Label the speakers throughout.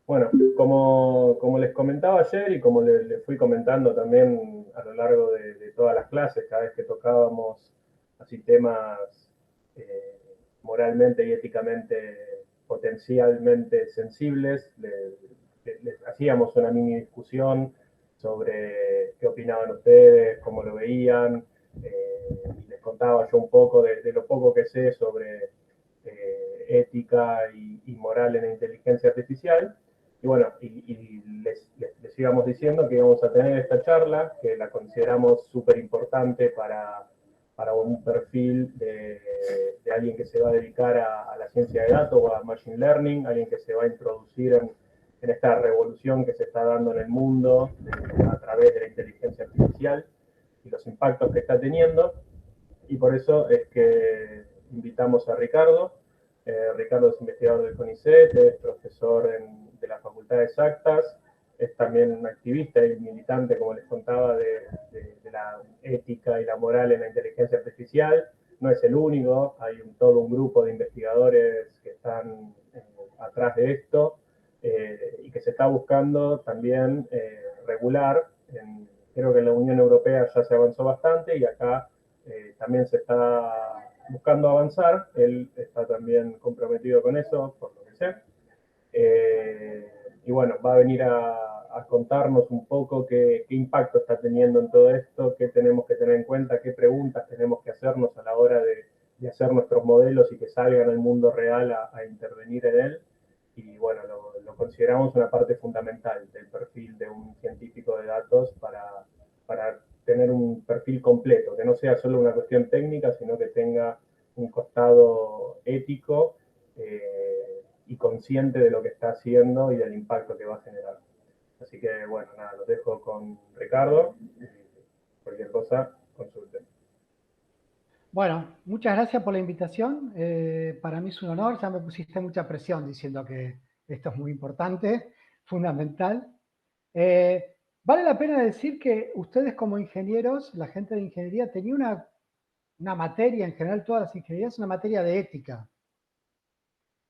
Speaker 1: Bueno, como les comentaba ayer y como le fui comentando también a lo largo de todas las clases, cada vez que tocábamos así temas eh, moralmente y éticamente potencialmente sensibles, les hacíamos una mini discusión sobre qué opinaban ustedes, cómo lo veían, y les contaba yo un poco de lo poco que sé sobre ética y moral en la inteligencia artificial. Y bueno, les íbamos diciendo que íbamos a tener esta charla, que la consideramos súper importante para un perfil de alguien que se va a dedicar a la ciencia de datos o a machine learning, alguien que se va a introducir en esta revolución que se está dando en el mundo a través de la inteligencia artificial y los impactos que está teniendo. Y por eso es que invitamos a Ricardo. Ricardo es investigador del CONICET, es profesor de la Facultad de Exactas, es también un activista y militante, como les contaba, de la ética y la moral en la inteligencia artificial. No es el único, hay todo un grupo de investigadores que están atrás de esto y que se está buscando también regular. Creo que en la Unión Europea ya se avanzó bastante y acá también se está buscando avanzar. Él está también comprometido con eso, por lo que sé. Y bueno, va a venir a contarnos un poco qué impacto está teniendo en todo esto, qué tenemos que tener en cuenta, qué preguntas tenemos que hacernos a la hora de hacer nuestros modelos y que salgan al mundo real a intervenir en él. Y bueno, lo consideramos una parte fundamental del perfil de un científico de datos para tener un perfil completo, que no sea solo una cuestión técnica, sino que tenga un costado ético y consciente de lo que está haciendo y del impacto que va a generar. Así que bueno, nada, los dejo con Ricardo. Cualquier cosa, consulten.
Speaker 2: Bueno, muchas gracias por la invitación. Para mí es un honor, ya me pusiste mucha presión diciendo que esto es muy importante, fundamental. Vale la pena decir que ustedes como ingenieros, la gente de ingeniería, tenía una materia, en general todas las ingenierías, una materia de ética.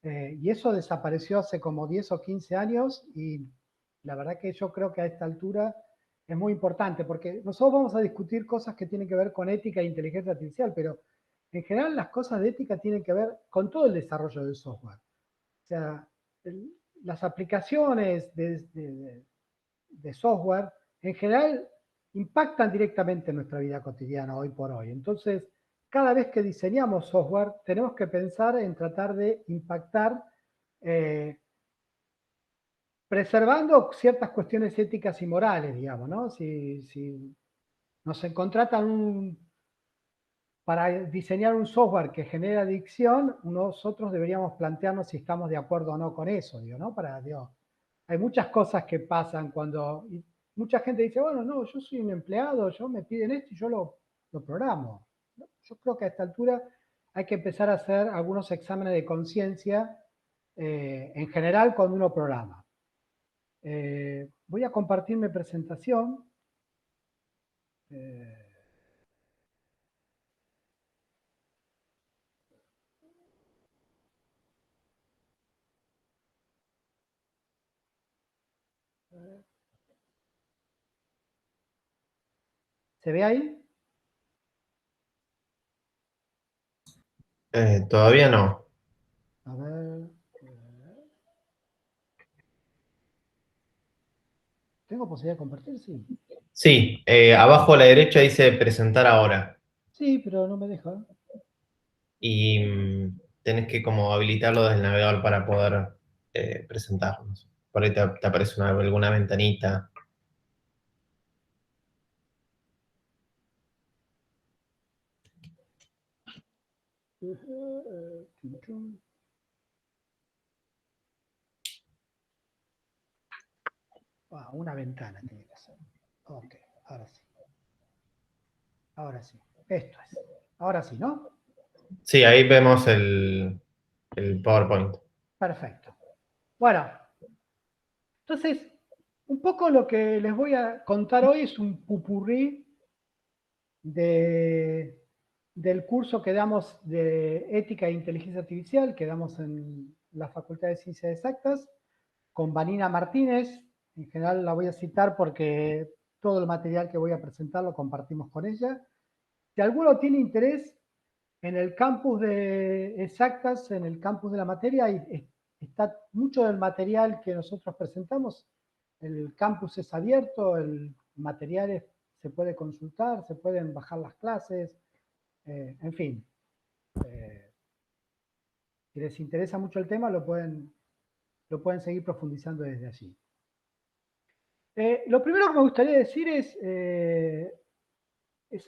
Speaker 2: Y eso desapareció hace como 10 o 15 años y la verdad que yo creo que a esta altura es muy importante porque nosotros vamos a discutir cosas que tienen que ver con ética e inteligencia artificial, pero en general las cosas de ética tienen que ver con todo el desarrollo del software. O sea, las aplicaciones de software en general impactan directamente en nuestra vida cotidiana hoy por hoy. Entonces, cada vez que diseñamos software, tenemos que pensar en tratar de impactar preservando ciertas cuestiones éticas y morales, digamos, ¿no? Si nos contratan para diseñar un software que genera adicción, nosotros deberíamos plantearnos si estamos de acuerdo o no con eso, digo, ¿no? Digo, hay muchas cosas que pasan cuando mucha gente dice, bueno, no, yo soy un empleado, yo me piden esto y yo lo programo. Yo creo que a esta altura hay que empezar a hacer algunos exámenes de conciencia en general cuando uno programa. Voy a compartir mi presentación. ¿Se ve ahí?
Speaker 3: Todavía no.
Speaker 2: A ver. ¿Tengo posibilidad de compartir? Sí.
Speaker 3: Sí, abajo a la derecha dice presentar ahora.
Speaker 2: Sí, pero no me deja.
Speaker 3: Y tenés que como habilitarlo desde el navegador para poder presentarnos. Por ahí te aparece alguna ventanita.
Speaker 2: Una ventana tiene que ser. Ok, ahora sí. Ahora sí. Esto es. Ahora sí, ¿no?
Speaker 3: Sí, ahí vemos el PowerPoint.
Speaker 2: Perfecto. Bueno, entonces, un poco lo que les voy a contar hoy es un pupurrí del curso que damos de Ética e Inteligencia Artificial, que damos en la Facultad de Ciencias Exactas. con Vanina Martínez. En general la voy a citar porque todo el material que voy a presentar lo compartimos con ella. Si alguno tiene interés en el campus de exactas, en el campus de la materia, está mucho del material que nosotros presentamos. El campus es abierto, el material se puede consultar, se pueden bajar las clases, en fin. Si les interesa mucho el tema, lo pueden seguir profundizando desde allí. Lo primero que me gustaría decir es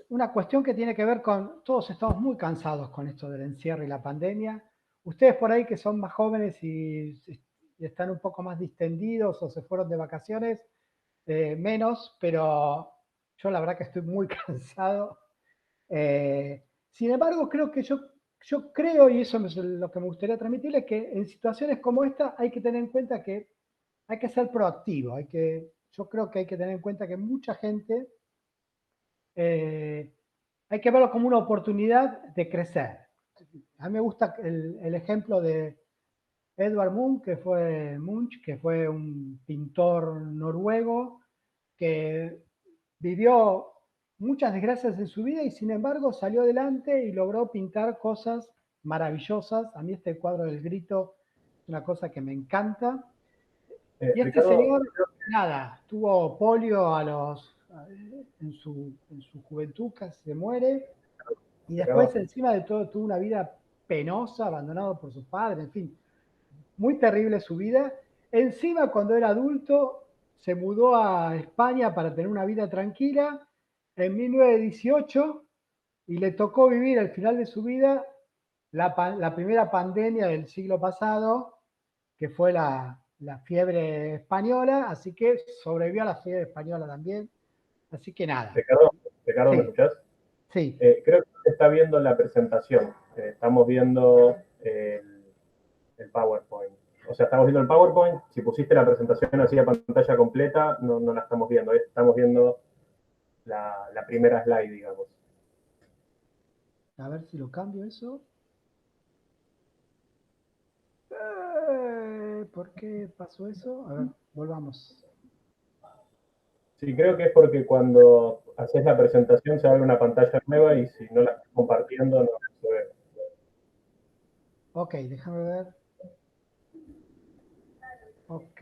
Speaker 2: una cuestión que tiene que ver con, todos estamos muy cansados con esto del encierro y la pandemia. Ustedes por ahí que son más jóvenes y están un poco más distendidos o se fueron de vacaciones, menos, pero yo la verdad que estoy muy cansado. Sin embargo, creo que yo creo, y eso es lo que me gustaría transmitirles, que en situaciones como esta hay que tener en cuenta que hay que ser proactivo. Yo creo que hay que tener en cuenta que mucha gente hay que verlo como una oportunidad de crecer. A mí me gusta el ejemplo de Edvard Munch, que fue un pintor noruego que vivió muchas desgracias en su vida y sin embargo salió adelante y logró pintar cosas maravillosas. A mí este cuadro del grito es una cosa que me encanta. Y este
Speaker 1: Ricardo,
Speaker 2: señor, nada, tuvo polio en su juventud, casi se muere, y después
Speaker 1: Ricardo,
Speaker 2: encima de todo tuvo una vida penosa, abandonado por sus padres, en fin, muy terrible su vida. Encima cuando era adulto se mudó a España para tener una vida tranquila en 1918 y le tocó vivir al final de su vida la primera pandemia del siglo pasado, que fue la fiebre española, así que sobrevivió a la fiebre española también. Así que nada.
Speaker 1: Ricardo, ¿me
Speaker 2: Sí,
Speaker 1: escuchás?
Speaker 2: sí.
Speaker 1: Creo que se está viendo la presentación. Estamos viendo el PowerPoint. O sea, estamos viendo el PowerPoint. Si pusiste la presentación así a pantalla completa, no la estamos viendo. Estamos viendo la primera slide, digamos.
Speaker 2: A ver si lo cambio eso. ¿Por qué pasó eso? A ver, volvamos.
Speaker 1: Sí, creo que es porque cuando haces la presentación se abre una pantalla nueva y si no la estás compartiendo no se ve.
Speaker 2: Ok, déjame ver. Ok.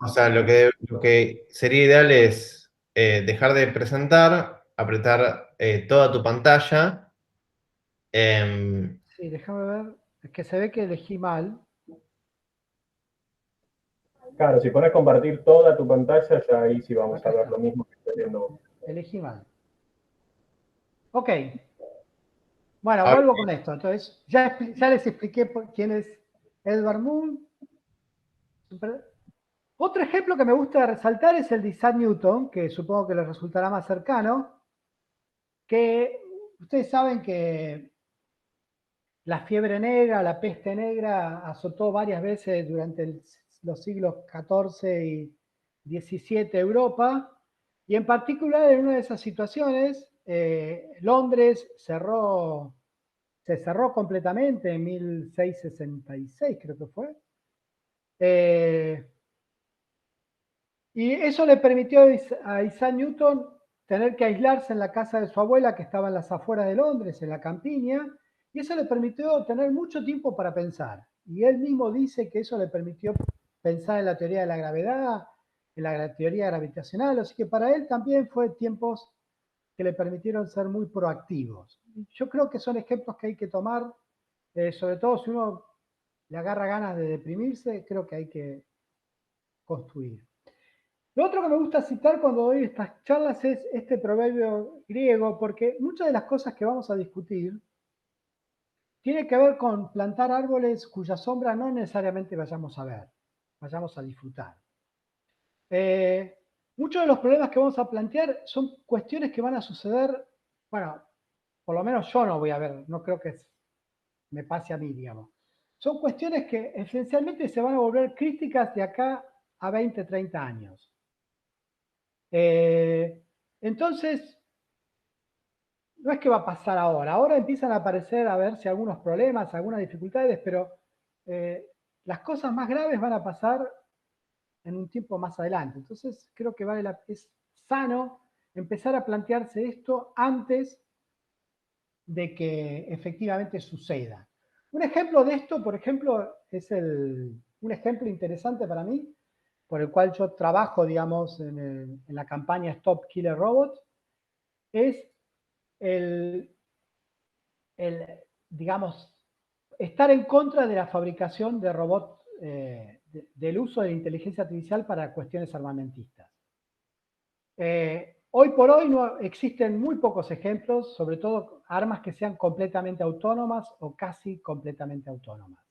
Speaker 3: O sea, lo que sería ideal es dejar de presentar, apretar toda tu pantalla.
Speaker 2: Sí, déjame ver. Es que se ve que elegí mal.
Speaker 1: Claro, si pones compartir toda tu pantalla, ya ahí sí vamos
Speaker 2: Acá
Speaker 1: a ver lo
Speaker 2: está.
Speaker 1: mismo que estás viendo vos.
Speaker 2: Elegí mal. Ok. Bueno,
Speaker 3: ahora-
Speaker 2: vuelvo con esto. Entonces, ya les expliqué quién es Edvard Munch. Otro ejemplo que me gusta resaltar es el de Isaac Newton, que supongo que les resultará más cercano, que ustedes saben que la fiebre negra, la peste negra, azotó varias veces durante los siglos XIV y XVII Europa, y en particular en una de esas situaciones, Londres se cerró completamente en 1666, creo que fue. Y eso le permitió a Isaac Newton tener que aislarse en la casa de su abuela, que estaba en las afueras de Londres, en la campiña, y eso le permitió tener mucho tiempo para pensar. Y él mismo dice que eso le permitió pensar en la teoría de la gravedad, en la teoría gravitacional, así que para él también fue tiempos que le permitieron ser muy proactivos. Yo creo que son ejemplos que hay que tomar, sobre todo si uno le agarra ganas de deprimirse, creo que hay que construir. Lo otro que me gusta citar cuando doy estas charlas es este proverbio griego, porque muchas de las cosas que vamos a discutir tienen que ver con plantar árboles cuya sombra no necesariamente vayamos a ver, vayamos a disfrutar. Muchos de los problemas que vamos a plantear son cuestiones que van a suceder, bueno, por lo menos yo no voy a ver, no creo que me pase a mí, digamos. Son cuestiones que esencialmente se van a volver críticas de acá a 20, 30 años. Entonces, no es que va a pasar ahora. Ahora empiezan a aparecer, a ver si algunos problemas, algunas dificultades, pero las cosas más graves van a pasar en un tiempo más adelante. Entonces, creo que es sano empezar a plantearse esto antes de que efectivamente suceda. Un ejemplo de esto, por ejemplo, es un ejemplo interesante para mí, por el cual yo trabajo, digamos, en la campaña Stop Killer Robots, es digamos, estar en contra de la fabricación de robots, del uso de la inteligencia artificial para cuestiones armamentistas. Hoy por hoy no existen muy pocos ejemplos, sobre todo armas que sean completamente autónomas o casi completamente autónomas.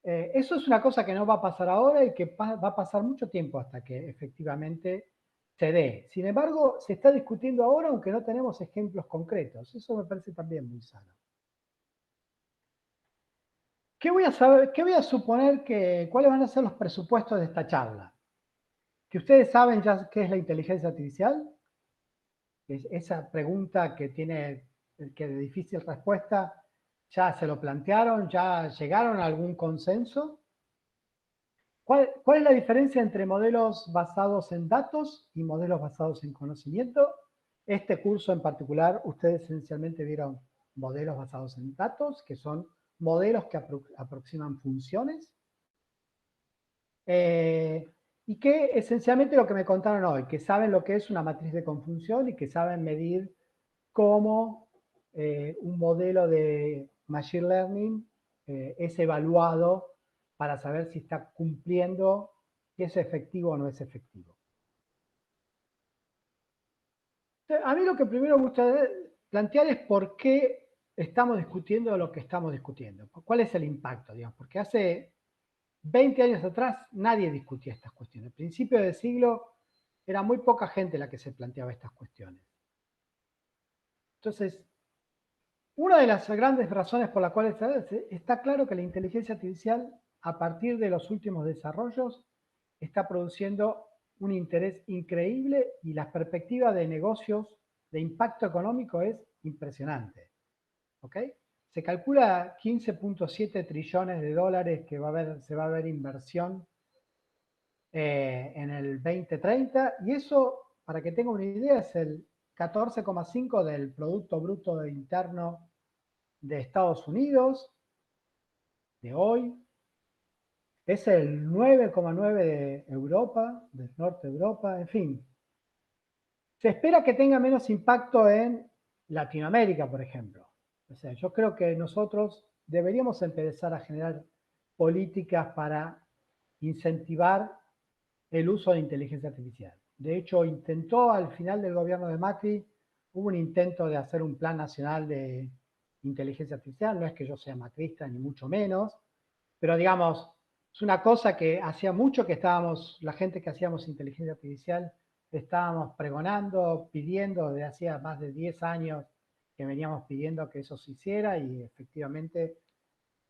Speaker 2: Eso es una cosa que no va a pasar ahora y que va a pasar mucho tiempo hasta que efectivamente se dé. Sin embargo, se está discutiendo ahora, aunque no tenemos ejemplos concretos. Eso me parece también muy sano. ¿Qué voy a suponer cuáles van a ser los presupuestos de esta charla? Que ustedes saben ya qué es la inteligencia artificial. Esa pregunta que de difícil respuesta, ya se lo plantearon, ya llegaron a algún consenso. ¿Cuál es la diferencia entre modelos basados en datos y modelos basados en conocimiento? Este curso en particular, ustedes esencialmente vieron modelos basados en datos, que son modelos que aproximan funciones. Y que esencialmente lo que me contaron hoy, que saben lo que es una matriz de confunción y que saben medir cómo un modelo de Machine Learning es evaluado para saber si está cumpliendo, si es efectivo o no es efectivo. A mí lo que primero me gusta plantear es por qué estamos discutiendo lo que estamos discutiendo. ¿Cuál es el impacto? Digamos? Porque hace 20 años atrás nadie discutía estas cuestiones. Al principio del siglo era muy poca gente la que se planteaba estas cuestiones. Entonces, una de las grandes razones por las cuales está claro que la inteligencia artificial, a partir de los últimos desarrollos, está produciendo un interés increíble y las perspectivas de negocios, de impacto económico es impresionante. ¿Ok? Se calcula 15.7 trillones de dólares que se va a ver inversión en el 2030 y eso, para que tenga una idea, es el 14,5 del Producto Bruto Interno de Estados Unidos de hoy, es el 9,9 de Europa, del norte de Europa, en fin. Se espera que tenga menos impacto en Latinoamérica, por ejemplo. O sea, yo creo que nosotros deberíamos empezar a generar políticas para incentivar el uso de inteligencia artificial. De hecho, al final del gobierno de Macri, hubo un intento de hacer un plan nacional de inteligencia artificial. No es que yo sea macrista, ni mucho menos, pero digamos, es una cosa que hacía mucho que la gente que hacíamos inteligencia artificial, estábamos pregonando, pidiendo, desde hacía más de 10 años que veníamos pidiendo que eso se hiciera y efectivamente,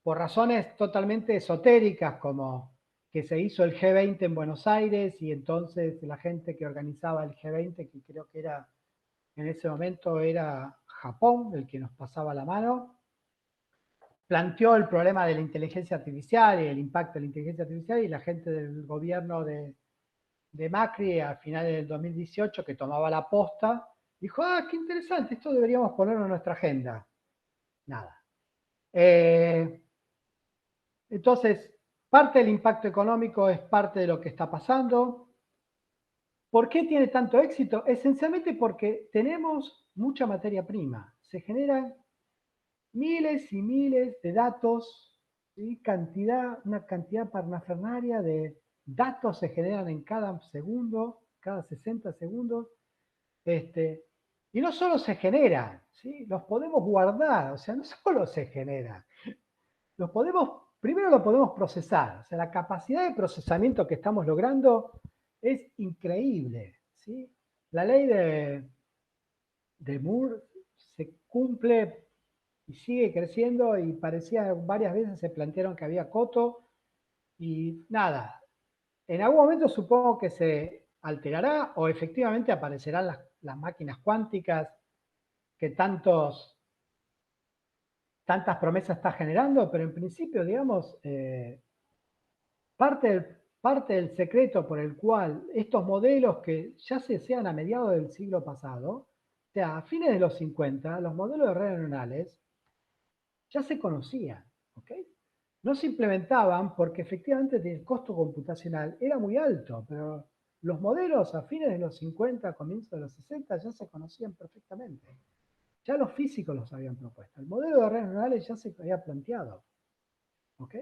Speaker 2: por razones totalmente esotéricas, como que se hizo el G20 en Buenos Aires y entonces la gente que organizaba el G20, que creo que en ese momento era Japón, el que nos pasaba la mano, planteó el problema de la inteligencia artificial y el impacto de la inteligencia artificial y la gente del gobierno de Macri a finales del 2018 que tomaba la posta, dijo, qué interesante, esto deberíamos ponerlo en nuestra agenda. Nada. Entonces, parte del impacto económico es parte de lo que está pasando. ¿Por qué tiene tanto éxito? Esencialmente porque tenemos mucha materia prima. Se generan miles y miles de datos, ¿sí? Una cantidad parnafernaria de datos se generan en cada segundo, cada 60 segundos. Y no solo se generan, ¿sí? Los podemos guardar, o sea, no solo se generan, primero lo podemos procesar, o sea, la capacidad de procesamiento que estamos logrando es increíble, ¿sí? La ley de Moore se cumple y sigue creciendo y parecía varias veces se plantearon que había coto y nada. En algún momento supongo que se alterará o efectivamente aparecerán las máquinas cuánticas que tantas promesas está generando, pero en principio, digamos, parte del secreto por el cual estos modelos que ya se sean a mediados del siglo pasado, o sea, a fines de los 50, los modelos de redes neuronales ya se conocían, ¿ok? No se implementaban porque efectivamente el costo computacional era muy alto, pero los modelos a fines de los 50, comienzos de los 60 ya se conocían perfectamente. Ya los físicos los habían propuesto. El modelo de redes neuronales ya se había planteado. ¿Ok?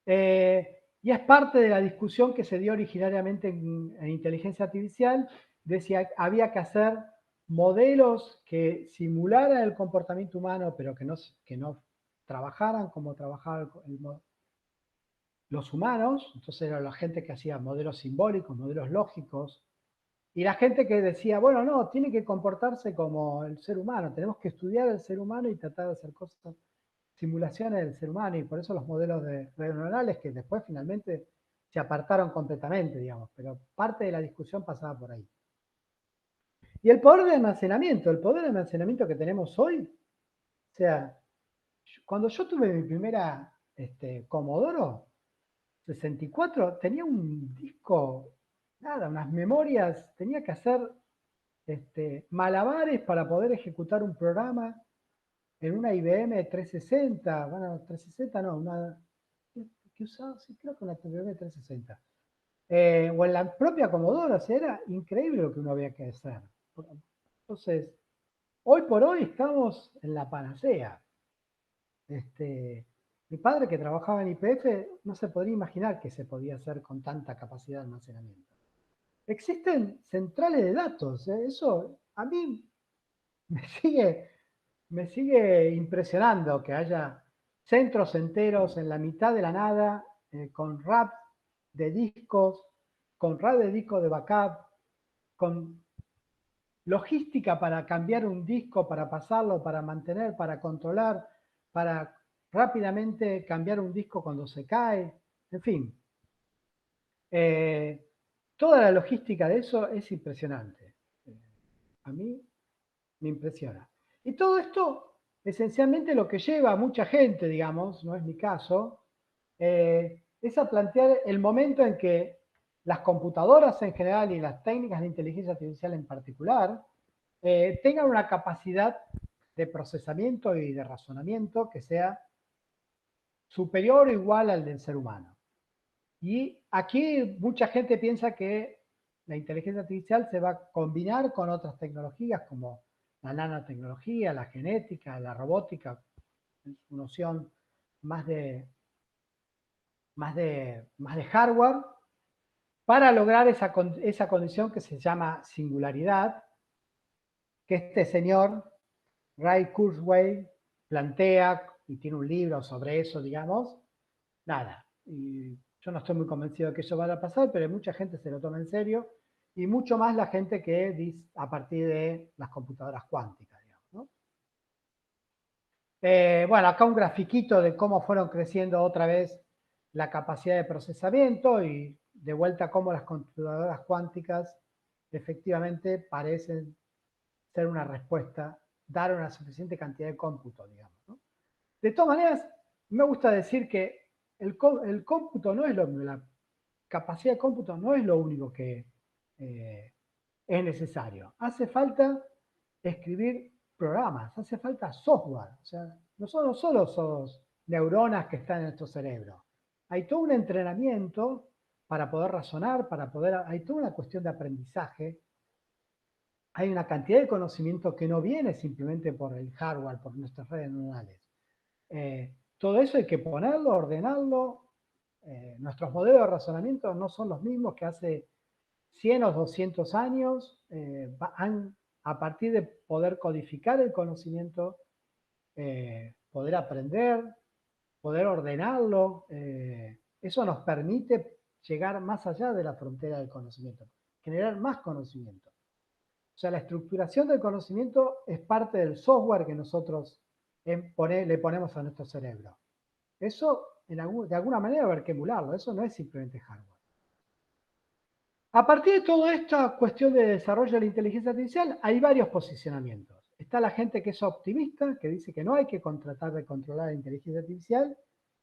Speaker 2: Y es parte de la discusión que se dio originariamente en inteligencia artificial, de si había que hacer modelos que simularan el comportamiento humano, pero que no trabajaran como trabajaban los humanos. Entonces era la gente que hacía modelos simbólicos, modelos lógicos, y la gente que decía, bueno, no, tiene que comportarse como el ser humano, tenemos que estudiar el ser humano y tratar de hacer cosas, simulaciones del ser humano, y por eso los modelos de redes neuronales que después finalmente se apartaron completamente, digamos, pero parte de la discusión pasaba por ahí. Y el poder de almacenamiento que tenemos hoy, o sea, cuando yo tuve mi primera Commodore 64, tenía un disco, nada, unas memorias, tenía que hacer malabares para poder ejecutar un programa en una IBM 360, bueno, 360 no, una que usaba, sí, creo que una IBM 360. O en la propia Commodore, o sea, era increíble lo que uno había que hacer. Entonces, hoy por hoy estamos en la panacea. Mi padre, que trabajaba en YPF, no se podría imaginar que se podía hacer con tanta capacidad de almacenamiento. Existen centrales de datos, eso a mí me sigue impresionando que haya centros enteros en la mitad de la nada, con RAP de discos, con RAP de discos de backup, con logística para cambiar un disco, para pasarlo, para mantener, para controlar, para rápidamente cambiar un disco cuando se cae, en fin. Toda la logística de eso es impresionante. A mí me impresiona. Y todo esto, esencialmente lo que lleva a mucha gente, digamos, no es mi caso, es a plantear el momento en que las computadoras en general y las técnicas de inteligencia artificial en particular tengan una capacidad de procesamiento y de razonamiento que sea superior o igual al del ser humano. Y aquí mucha gente piensa que la inteligencia artificial se va a combinar con otras tecnologías como la nanotecnología, la genética, la robótica, en su noción más de hardware, para lograr esa condición que se llama singularidad, que este señor, Ray Kurzweil, plantea y tiene un libro sobre eso, digamos. Nada, y yo no estoy muy convencido de que eso vaya a pasar, pero mucha gente se lo toma en serio, y mucho más la gente que dice a partir de las computadoras cuánticas, digamos, ¿no? Bueno, acá un grafiquito de cómo fueron creciendo otra vez la capacidad de procesamiento, y de vuelta cómo las computadoras cuánticas efectivamente parecen ser una respuesta, dar una suficiente cantidad de cómputo, digamos, ¿no? De todas maneras, me gusta decir que el cómputo no es la capacidad de cómputo no es lo único que es necesario. Hace falta escribir programas, hace falta software. O sea, no solo son neuronas que están en nuestro cerebro. Hay todo un entrenamiento para poder razonar, hay toda una cuestión de aprendizaje. Hay una cantidad de conocimiento que no viene simplemente por el hardware, por nuestras redes neuronales. Todo eso hay que ponerlo, ordenarlo. Nuestros modelos de razonamiento no son los mismos que hace 100 o 200 años. A partir de poder codificar el conocimiento, poder aprender, poder ordenarlo, eso nos permite llegar más allá de la frontera del conocimiento, generar más conocimiento. O sea, la estructuración del conocimiento es parte del software que nosotros le ponemos a nuestro cerebro. Eso, de alguna manera, va a haber que emularlo. Eso no es simplemente hardware. A partir de toda esta cuestión de desarrollo de la inteligencia artificial, hay varios posicionamientos. Está la gente que es optimista, que dice que no hay que tratar de controlar la inteligencia artificial,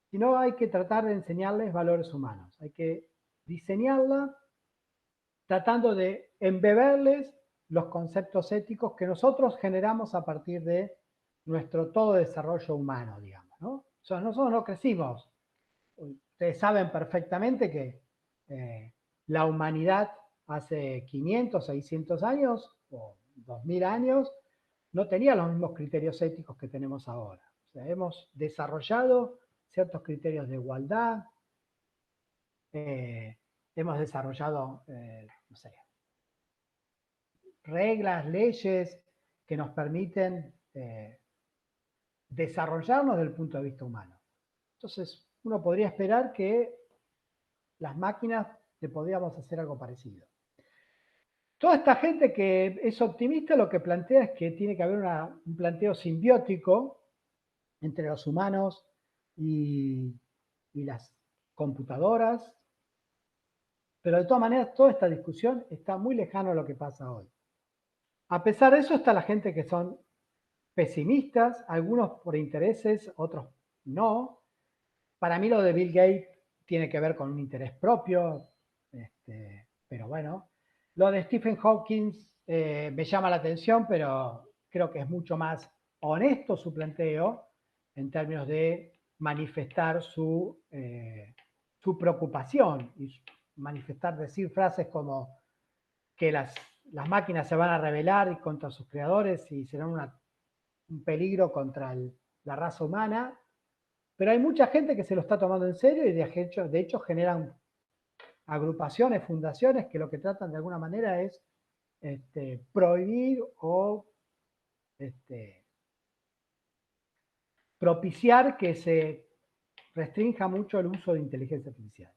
Speaker 2: sino hay que tratar de enseñarles valores humanos. Hay que diseñarla tratando de embeberles los conceptos éticos que nosotros generamos a partir de nuestro todo desarrollo humano, digamos, ¿no? O sea, nosotros no crecimos. Ustedes saben perfectamente que la humanidad hace 500, 600 años o 2000 años no tenía los mismos criterios éticos que tenemos ahora. O sea, hemos desarrollado ciertos criterios de igualdad, hemos desarrollado, no sé, reglas, leyes que nos permiten desarrollarnos desde el punto de vista humano. Entonces, uno podría esperar que las máquinas le podríamos hacer algo parecido. Toda esta gente que es optimista lo que plantea es que tiene que haber un planteo simbiótico entre los humanos y las computadoras, pero de todas maneras toda esta discusión está muy lejano a lo que pasa hoy. A pesar de eso está la gente que son pesimistas, algunos por intereses, otros no. Para mí lo de Bill Gates tiene que ver con un interés propio, pero bueno. Lo de Stephen Hawking me llama la atención, pero creo que es mucho más honesto su planteo en términos de manifestar su preocupación y manifestar, decir frases como que las máquinas se van a rebelar contra sus creadores y serán un peligro contra la raza humana, pero hay mucha gente que se lo está tomando en serio y de hecho generan agrupaciones, fundaciones que lo que tratan de alguna manera es prohibir o propiciar que se restrinja mucho el uso de inteligencia artificial.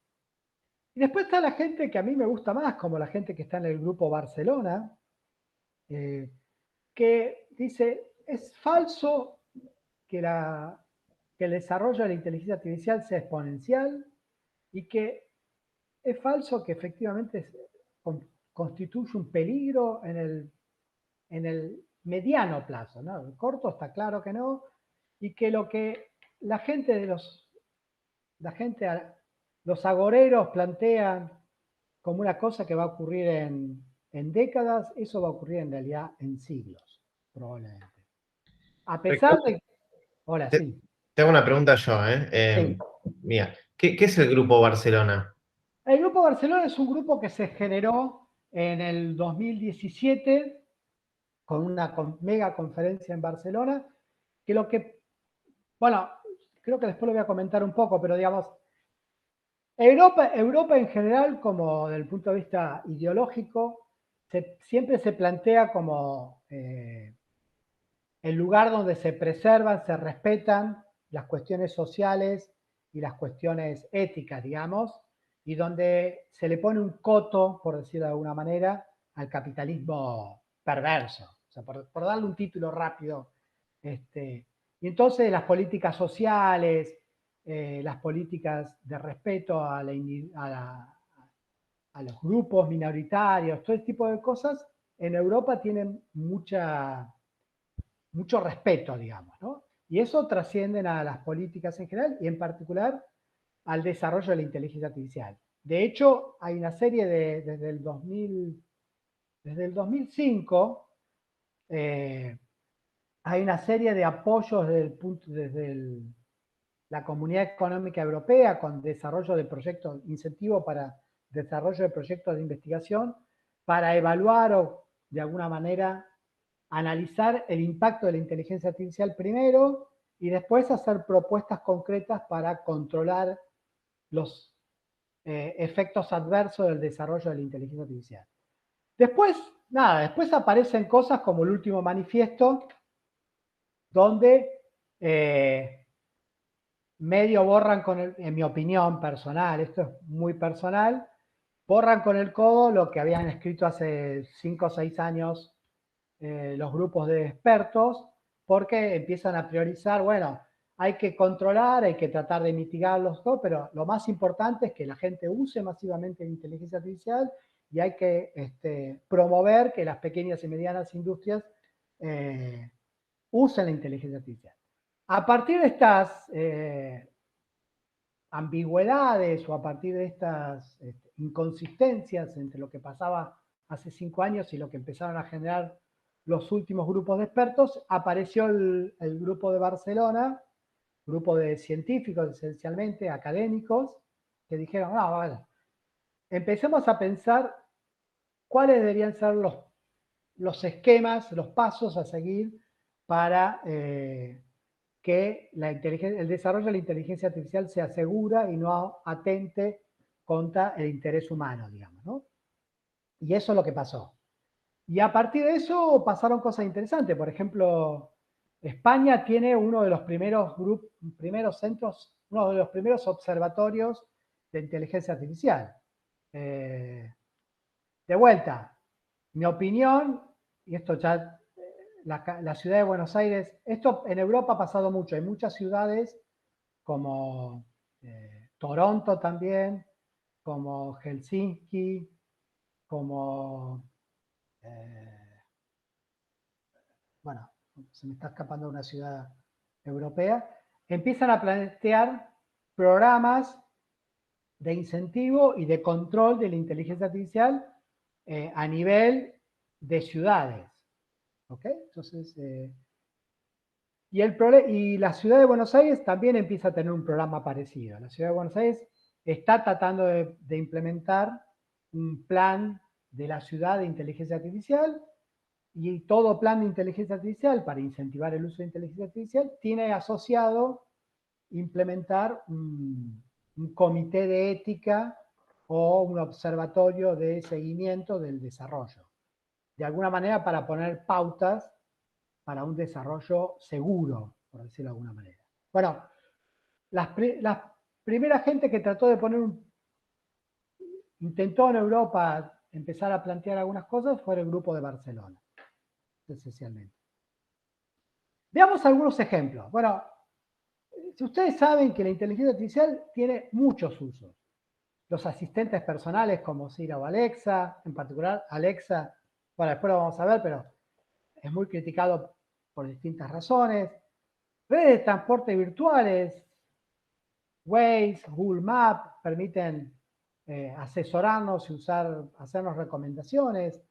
Speaker 2: Y después está la gente que a mí me gusta más, como la gente que está en el grupo Barcelona, que dice, es falso que el desarrollo de la inteligencia artificial sea exponencial y que es falso que efectivamente constituye un peligro en el mediano plazo, ¿no? El corto está claro que no, y que lo que los agoreros plantean como una cosa que va a ocurrir en décadas, eso va a ocurrir en realidad en siglos, probablemente. A pesar de... Hola, sí.
Speaker 3: Te hago una pregunta yo,
Speaker 2: Sí.
Speaker 3: Mira, ¿qué es el Grupo Barcelona?
Speaker 2: El Grupo Barcelona es un grupo que se generó en el 2017 con una mega conferencia en Barcelona, bueno, creo que después lo voy a comentar un poco, pero digamos, Europa en general, como desde el punto de vista ideológico, siempre se plantea como el lugar donde se preservan, se respetan las cuestiones sociales y las cuestiones éticas, digamos, y donde se le pone un coto, por decirlo de alguna manera, al capitalismo perverso. O sea, por darle un título rápido. Y entonces las políticas sociales, las políticas de respeto a los grupos minoritarios, todo ese tipo de cosas, en Europa tienen mucho respeto, digamos, ¿no? Y eso trasciende a las políticas en general y en particular al desarrollo de la inteligencia artificial. De hecho, hay una serie desde el 2005, hay una serie de apoyos desde la Comunidad Económica Europea con desarrollo de proyectos, incentivo para desarrollo de proyectos de investigación para evaluar o de alguna manera analizar el impacto de la inteligencia artificial primero y después hacer propuestas concretas para controlar los efectos adversos del desarrollo de la inteligencia artificial. Después aparecen cosas como el último manifiesto, donde medio borran en mi opinión personal, esto es muy personal, borran con el codo lo que habían escrito hace 5 o 6 años los grupos de expertos, porque empiezan a priorizar, bueno, hay que controlar, hay que tratar de mitigarlos, pero lo más importante es que la gente use masivamente la inteligencia artificial y hay que promover que las pequeñas y medianas industrias usen la inteligencia artificial. A partir de ambigüedades o a partir de estas inconsistencias entre lo que pasaba hace 5 años y lo que empezaron a generar los últimos grupos de expertos, apareció el grupo de Barcelona, grupo de científicos esencialmente, académicos, que dijeron, no, bueno, empecemos a pensar cuáles deberían ser los esquemas, los pasos a seguir para que el desarrollo de la inteligencia artificial sea segura y no atente contra el interés humano, digamos, ¿no? Y eso es lo que pasó. Y a partir de eso pasaron cosas interesantes. Por ejemplo, España tiene uno de los primeros centros, uno de los primeros observatorios de inteligencia artificial. De vuelta, mi opinión, y esto ya, la ciudad de Buenos Aires, esto en Europa ha pasado mucho, hay muchas ciudades como Toronto también, como Helsinki, como, bueno, se me está escapando una ciudad europea, empiezan a plantear programas de incentivo y de control de la inteligencia artificial a nivel de ciudades. ¿Ok? Entonces, y la ciudad de Buenos Aires también empieza a tener un programa parecido. La ciudad de Buenos Aires está tratando de implementar un plan de la ciudad de inteligencia artificial, y todo plan de inteligencia artificial para incentivar el uso de inteligencia artificial tiene asociado implementar un comité de ética o un observatorio de seguimiento del desarrollo. De alguna manera para poner pautas para un desarrollo seguro, por decirlo de alguna manera. Bueno, la primera gente que trató de intentó en Europa empezar a plantear algunas cosas fue el grupo de Barcelona, esencialmente. Veamos algunos ejemplos. Bueno, si ustedes saben que la inteligencia artificial tiene muchos usos. Los asistentes personales como Siri o Alexa, en particular Alexa, bueno, después lo vamos a ver, pero es muy criticado por distintas razones. Redes de transporte virtuales, Waze, Google Maps, permiten asesorarnos y hacernos recomendaciones,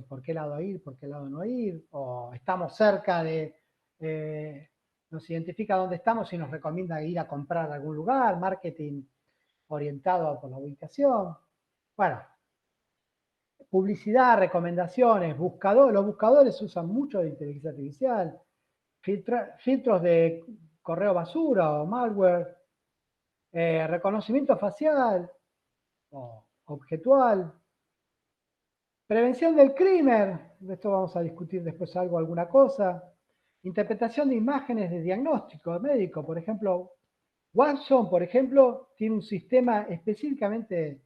Speaker 2: por qué lado ir, por qué lado no ir, o estamos cerca nos identifica dónde estamos y nos recomienda ir a comprar a algún lugar, marketing orientado por la ubicación. Bueno, publicidad, recomendaciones, los buscadores usan mucho de inteligencia artificial, filtros de correo basura o malware, reconocimiento facial o objetual, prevención del crimen, de esto vamos a discutir después alguna cosa, interpretación de imágenes de diagnóstico médico, por ejemplo, Watson, por ejemplo, tiene un sistema específicamente.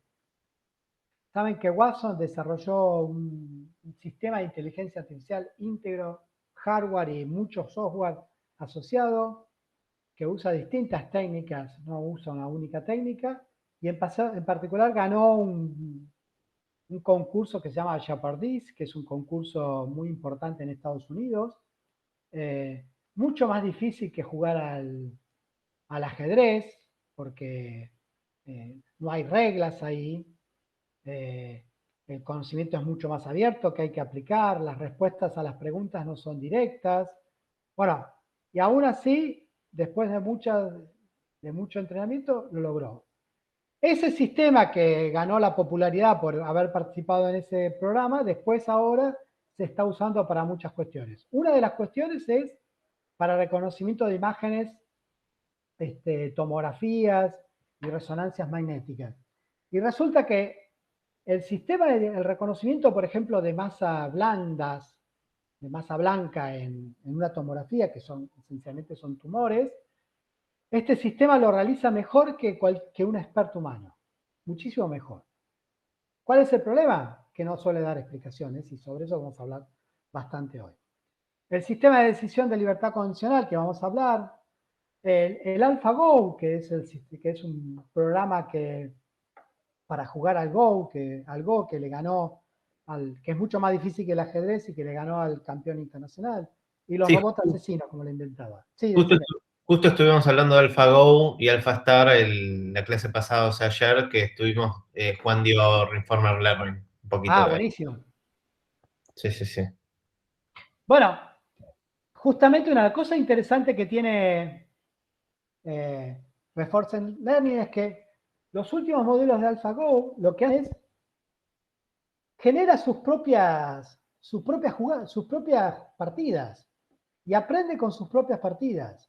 Speaker 2: Saben que Watson desarrolló un sistema de inteligencia artificial íntegro, hardware y mucho software asociado, que usa distintas técnicas, no usa una única técnica, y en particular ganó un concurso que se llama Jeopardy, que es un concurso muy importante en Estados Unidos, mucho más difícil que jugar al ajedrez, porque no hay reglas ahí, el conocimiento es mucho más abierto que hay que aplicar, las respuestas a las preguntas no son directas. Bueno, y aún así, después de mucho entrenamiento, lo logró. Ese sistema que ganó la popularidad por haber participado en ese programa, después ahora se está usando para muchas cuestiones. Una de las cuestiones es para reconocimiento de imágenes, tomografías y resonancias magnéticas. Y resulta que el sistema de reconocimiento, por ejemplo, de masa blandas, de masa blanca en una tomografía, que esencialmente son tumores, este sistema lo realiza mejor que un experto humano, muchísimo mejor. ¿Cuál es el problema? Que no suele dar explicaciones y sobre eso vamos a hablar bastante hoy. El sistema de decisión de libertad condicional que vamos a hablar, el AlphaGo, que es un programa para jugar al Go, que le ganó que es mucho más difícil que el ajedrez y que le ganó al campeón internacional. Y los robots asesinos, como lo inventaba. Sí,
Speaker 3: justo, Justo estuvimos hablando de AlphaGo y AlphaStar la clase pasada, o sea, ayer, que estuvimos, Juan dio Reformer Learning, un poquito
Speaker 2: Ah,
Speaker 3: de...
Speaker 2: buenísimo.
Speaker 3: Sí, sí, sí.
Speaker 2: Bueno, justamente una cosa interesante que tiene Reinforcement Learning es que los últimos modelos de AlphaGo lo que hacen es genera sus propias partidas y aprende con sus propias partidas.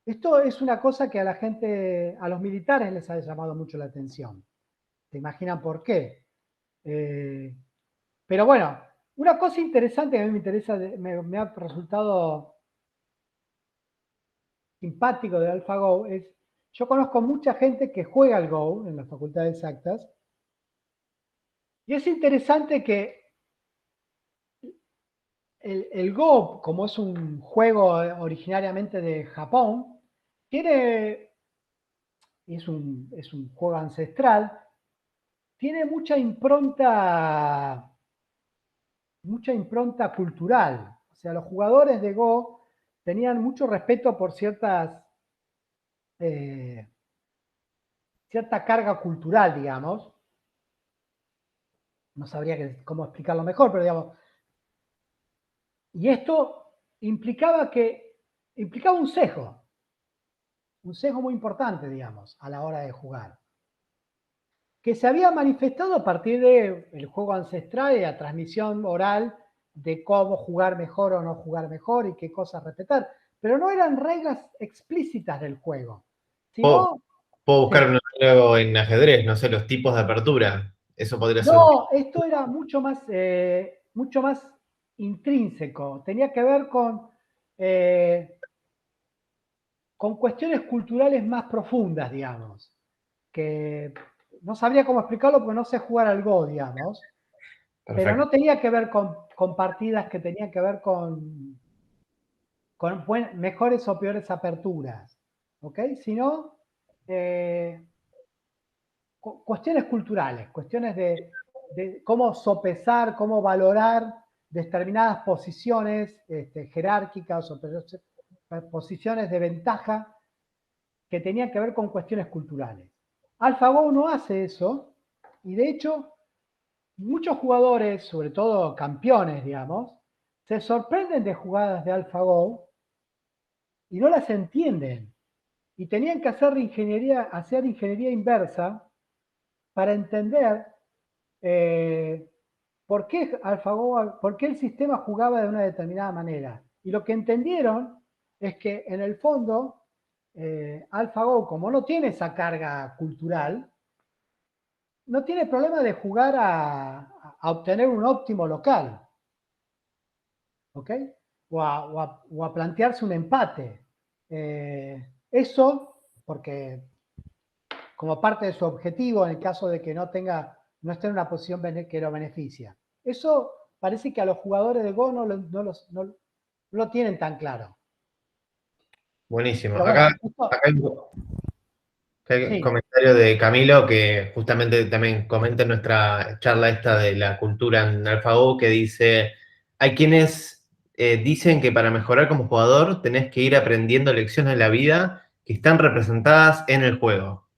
Speaker 2: Esto es una cosa que a la gente, a los militares les ha llamado mucho la atención. ¿Se imaginan por qué? Pero bueno, una cosa interesante que a mí me interesa, me ha resultado simpático de AlphaGo es, yo conozco mucha gente que juega al Go en la Facultad de Exactas, y es interesante que el Go, como es un juego originariamente de Japón, tiene, es un juego ancestral, tiene mucha impronta cultural. O sea, los jugadores de Go tenían mucho respeto por cierta carga cultural, digamos. No sabría cómo explicarlo mejor, pero digamos. Y esto implicaba un sesgo muy importante, digamos, a la hora de jugar, que se había manifestado a partir del juego ancestral y la transmisión oral de cómo jugar mejor o no jugar mejor y qué cosas respetar. Pero no eran reglas explícitas del juego,
Speaker 3: Puedo,
Speaker 2: sino...
Speaker 3: puedo buscar
Speaker 2: Sí.
Speaker 3: algo en ajedrez, no sé, los tipos de apertura. Eso podría ser un...
Speaker 2: No, esto era mucho más intrínseco. Tenía que ver con cuestiones culturales más profundas, digamos. Que no sabría cómo explicarlo porque no sé jugar al Go, digamos. Pero
Speaker 3: Perfecto.
Speaker 2: no tenía que ver con partidas que tenían que ver con mejores o peores aperturas, ¿ok? Sino cuestiones culturales, cuestiones de cómo sopesar, cómo valorar determinadas posiciones jerárquicas o posiciones de ventaja que tenían que ver con cuestiones culturales. AlphaGo no hace eso y de hecho muchos jugadores, sobre todo campeones, digamos, se sorprenden de jugadas de AlphaGo y no las entienden. Y tenían que hacer ingeniería inversa para entender por qué AlphaGo, por qué el sistema jugaba de una determinada manera. Y lo que entendieron es que en el fondo AlphaGo, como no tiene esa carga cultural, no tiene problema de jugar a obtener un óptimo local, ¿ok? O a plantearse un empate. Eso, porque como parte de su objetivo en el caso de que no esté en una posición que lo beneficia. Eso parece que a los jugadores de Go no lo tienen tan claro.
Speaker 3: Buenísimo.
Speaker 2: Pero
Speaker 3: Acá,
Speaker 2: bueno, esto,
Speaker 3: hay un
Speaker 2: sí,
Speaker 3: comentario de Camilo que justamente también comenta en nuestra charla esta de la cultura en AlphaGo que dice, hay quienes dicen que para mejorar como jugador tenés que ir aprendiendo lecciones de la vida que están representadas en el juego.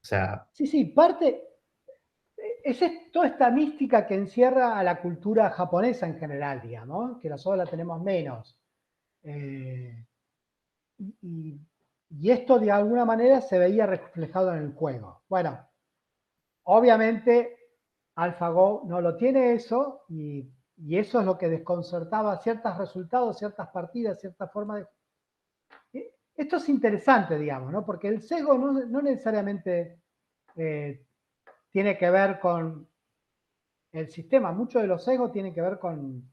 Speaker 3: O sea,
Speaker 2: sí, es toda esta mística que encierra a la cultura japonesa en general, digamos, que nosotros la tenemos menos. Eh, y, y esto de alguna manera se veía reflejado en el juego. Bueno, obviamente AlphaGo no lo tiene eso y eso es lo que desconcertaba ciertos resultados, ciertas partidas, cierta forma de... Esto es interesante, digamos, ¿no? Porque el sesgo no necesariamente tiene que ver con el sistema, muchos de los sesgos tienen que ver con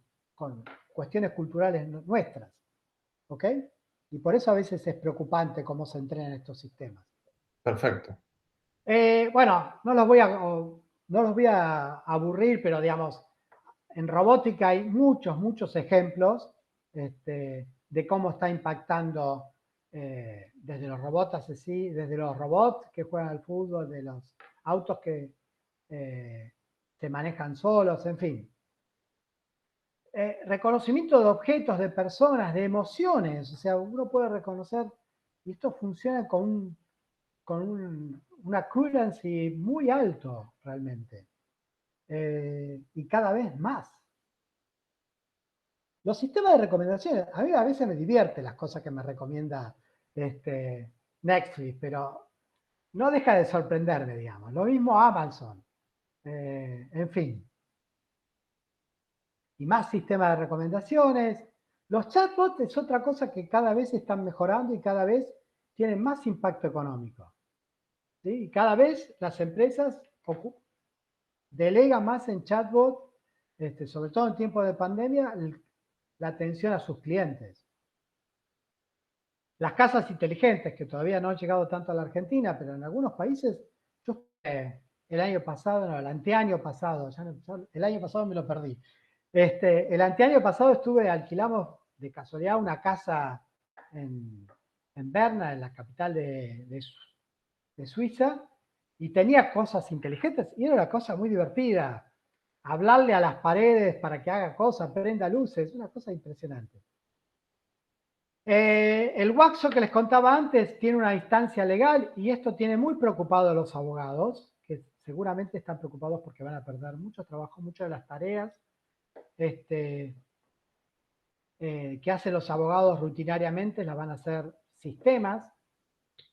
Speaker 2: cuestiones culturales nuestras, ¿ok? Y por eso a veces es preocupante cómo se entrenan estos sistemas.
Speaker 3: perfecto.
Speaker 2: Bueno, no los voy a aburrir, pero digamos, en robótica hay muchos ejemplos de cómo está impactando desde los robots así, desde los robots que juegan al fútbol, de los autos que se manejan solos, en fin. reconocimiento de objetos, de personas, de emociones. O sea, uno puede reconocer, y esto funciona con un accuracy muy alto realmente. Y cada vez más. Los sistemas de recomendaciones, a mí a veces me divierte las cosas que me recomienda Netflix, pero no deja de sorprenderme, digamos. Lo mismo Amazon. En fin. Y más sistemas de recomendaciones. Los chatbots es otra cosa que cada vez están mejorando y cada vez tienen más impacto económico. ¿Sí? Y cada vez las empresas delegan más en chatbot, sobre todo en tiempos de pandemia, la atención a sus clientes. Las casas inteligentes, que todavía no han llegado tanto a la Argentina, pero en algunos países, yo el año pasado, no, el anteaño pasado, el año pasado me lo perdí. El anteaño pasado alquilamos de casualidad una casa en Berna, en la capital de Suiza, y tenía cosas inteligentes, y era una cosa muy divertida. Hablarle a las paredes para que haga cosas, prenda luces, una cosa impresionante. El Waxo que les contaba antes tiene una instancia legal y esto tiene muy preocupado a los abogados, que seguramente están preocupados porque van a perder mucho trabajo, muchas de las tareas que hacen los abogados rutinariamente las van a hacer sistemas.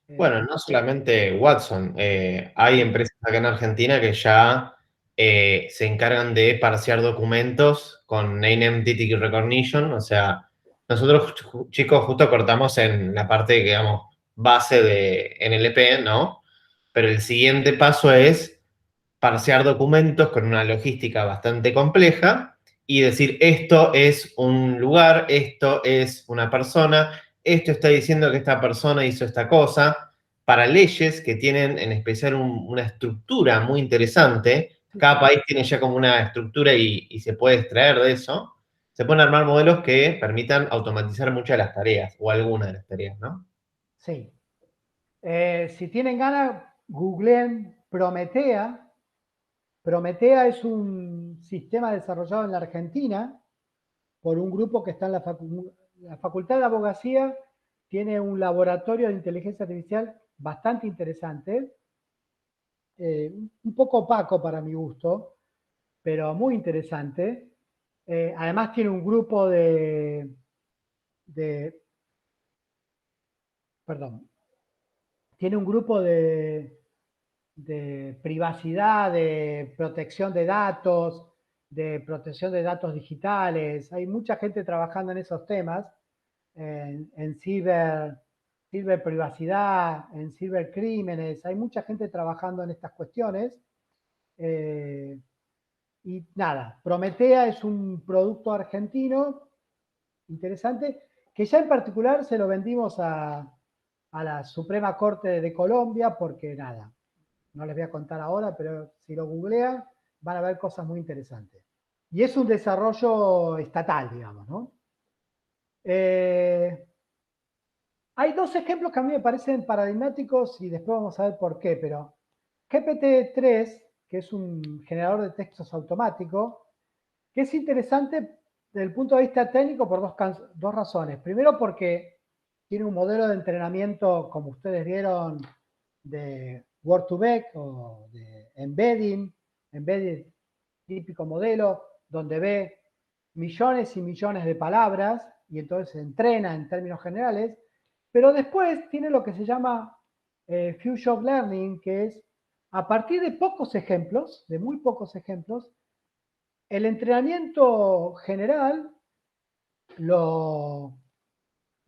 Speaker 3: Bueno, no solamente Watson, hay empresas acá en Argentina que ya se encargan de parsear documentos con Name Entity Recognition, o sea, nosotros chicos justo cortamos en la parte, digamos, base de NLP, ¿no? Pero el siguiente paso es parsear documentos con una logística bastante compleja y decir, esto es un lugar, esto es una persona, esto está diciendo que esta persona hizo esta cosa, para leyes que tienen en especial una estructura muy interesante. Cada país tiene ya como una estructura y se puede extraer de eso. Se pueden armar modelos que permitan automatizar muchas de las tareas, o algunas de las tareas, ¿no?
Speaker 2: Sí. Si tienen ganas, googleen Prometea. Prometea es un sistema desarrollado en la Argentina por un grupo que está en la Facultad de Abogacía, tiene un laboratorio de inteligencia artificial bastante interesante, un poco opaco para mi gusto, pero muy interesante. Además tiene un grupo tiene un grupo de privacidad, de protección de datos digitales. Hay mucha gente trabajando en esos temas, en ciberprivacidad, en cibercrímenes. Hay mucha gente trabajando en estas cuestiones. Y nada, Prometea es un producto argentino interesante, que ya en particular se lo vendimos a la Suprema Corte de Colombia, porque nada, no les voy a contar ahora, pero si lo googlean van a ver cosas muy interesantes. Y es un desarrollo estatal, digamos, ¿no? Hay dos ejemplos que a mí me parecen paradigmáticos y después vamos a ver por qué, pero GPT-3, que es un generador de textos automático, que es interesante desde el punto de vista técnico por dos razones. Primero porque tiene un modelo de entrenamiento, como ustedes vieron, de Word2Vec o de embedded, típico modelo, donde ve millones y millones de palabras y entonces se entrena en términos generales, pero después tiene lo que se llama Fusion Learning, que es a partir de pocos ejemplos, de muy pocos ejemplos, el entrenamiento general lo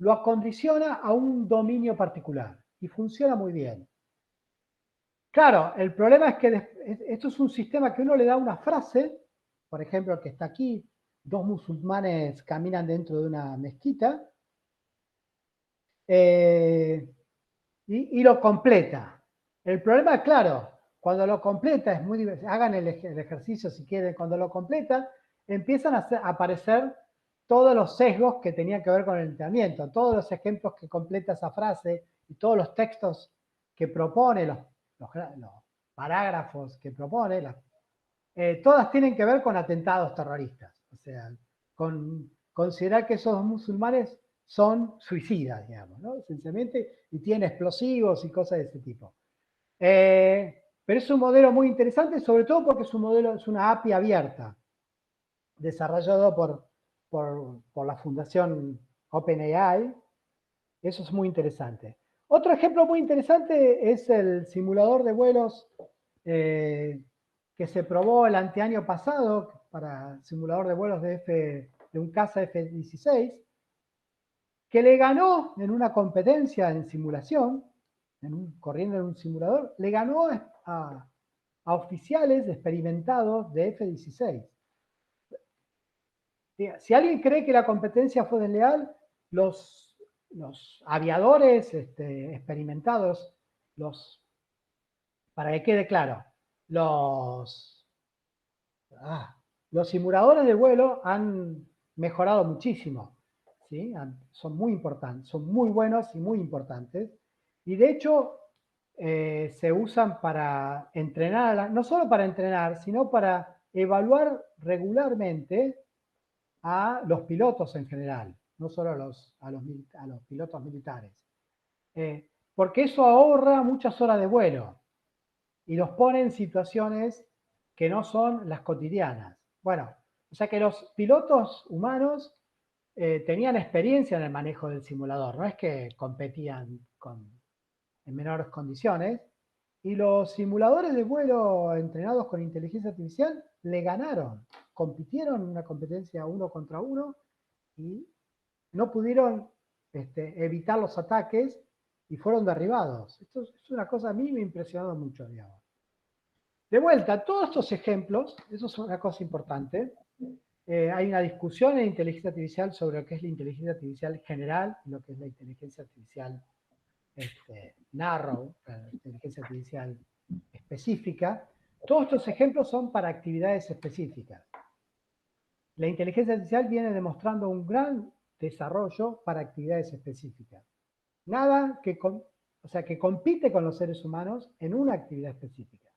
Speaker 2: acondiciona a un dominio particular y funciona muy bien. Claro, el problema es que esto es un sistema que uno le da una frase, por ejemplo, el que está aquí, dos musulmanes caminan dentro de una mezquita, y lo completa. El problema, claro, cuando lo completa es muy divertido. Hagan el ejercicio si quieren. Cuando lo completa, empiezan a aparecer todos los sesgos que tenían que ver con el entrenamiento, todos los ejemplos que completa esa frase y todos los textos que propone, los parágrafos que propone, todas tienen que ver con atentados terroristas. O sea, considerar que esos musulmanes son suicidas, digamos, ¿no? Esencialmente, y tienen explosivos y cosas de ese tipo. Pero es un modelo muy interesante, sobre todo porque es un modelo, es una API abierta, desarrollado por la fundación OpenAI. Eso es muy interesante. Otro ejemplo muy interesante es el simulador de vuelos que se probó el anteaño pasado para simulador de vuelos de un caza F-16, que le ganó en una competencia en simulación, corriendo en un simulador, le ganó a oficiales experimentados de F-16. Si alguien cree que la competencia fue desleal, los aviadores experimentados, para que quede claro, los simuladores de vuelo han mejorado muchísimo, ¿sí? Son muy importantes, son muy buenos y muy importantes. Y de hecho, se usan para entrenar, no solo para entrenar, sino para evaluar regularmente a los pilotos en general, no solo a los pilotos militares. Porque eso ahorra muchas horas de vuelo y los pone en situaciones que no son las cotidianas. Bueno, o sea que los pilotos humanos tenían experiencia en el manejo del simulador, no es que competían en menores condiciones, y los simuladores de vuelo entrenados con inteligencia artificial le ganaron, compitieron en una competencia 1 contra 1 y no pudieron evitar los ataques y fueron derribados. Esto es una cosa, a mí me ha impresionado mucho, digamos. De vuelta, todos estos ejemplos, eso es una cosa importante. Hay una discusión en inteligencia artificial sobre lo que es la inteligencia artificial general y lo que es la inteligencia artificial narrow, la inteligencia artificial específica. Todos estos ejemplos son para actividades específicas. La inteligencia artificial viene demostrando un gran desarrollo para actividades específicas. Nada que, que compite con los seres humanos en una actividad específica,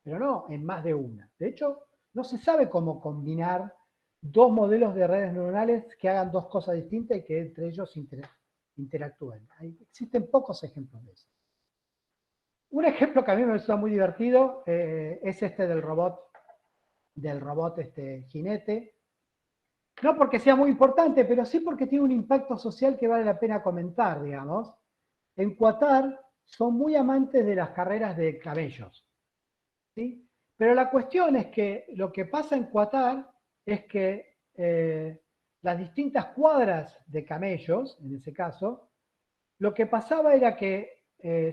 Speaker 2: pero no en más de una. De hecho, no se sabe cómo combinar dos modelos de redes neuronales que hagan dos cosas distintas y que entre ellos interactúen. Existen pocos ejemplos de eso. Un ejemplo que a mí me resulta muy divertido es este del robot jinete. No porque sea muy importante, pero sí porque tiene un impacto social que vale la pena comentar, digamos. En Qatar son muy amantes de las carreras de camellos, ¿sí? Pero la cuestión es que lo que pasa en Qatar es que las distintas cuadras de camellos, en ese caso, lo que pasaba era que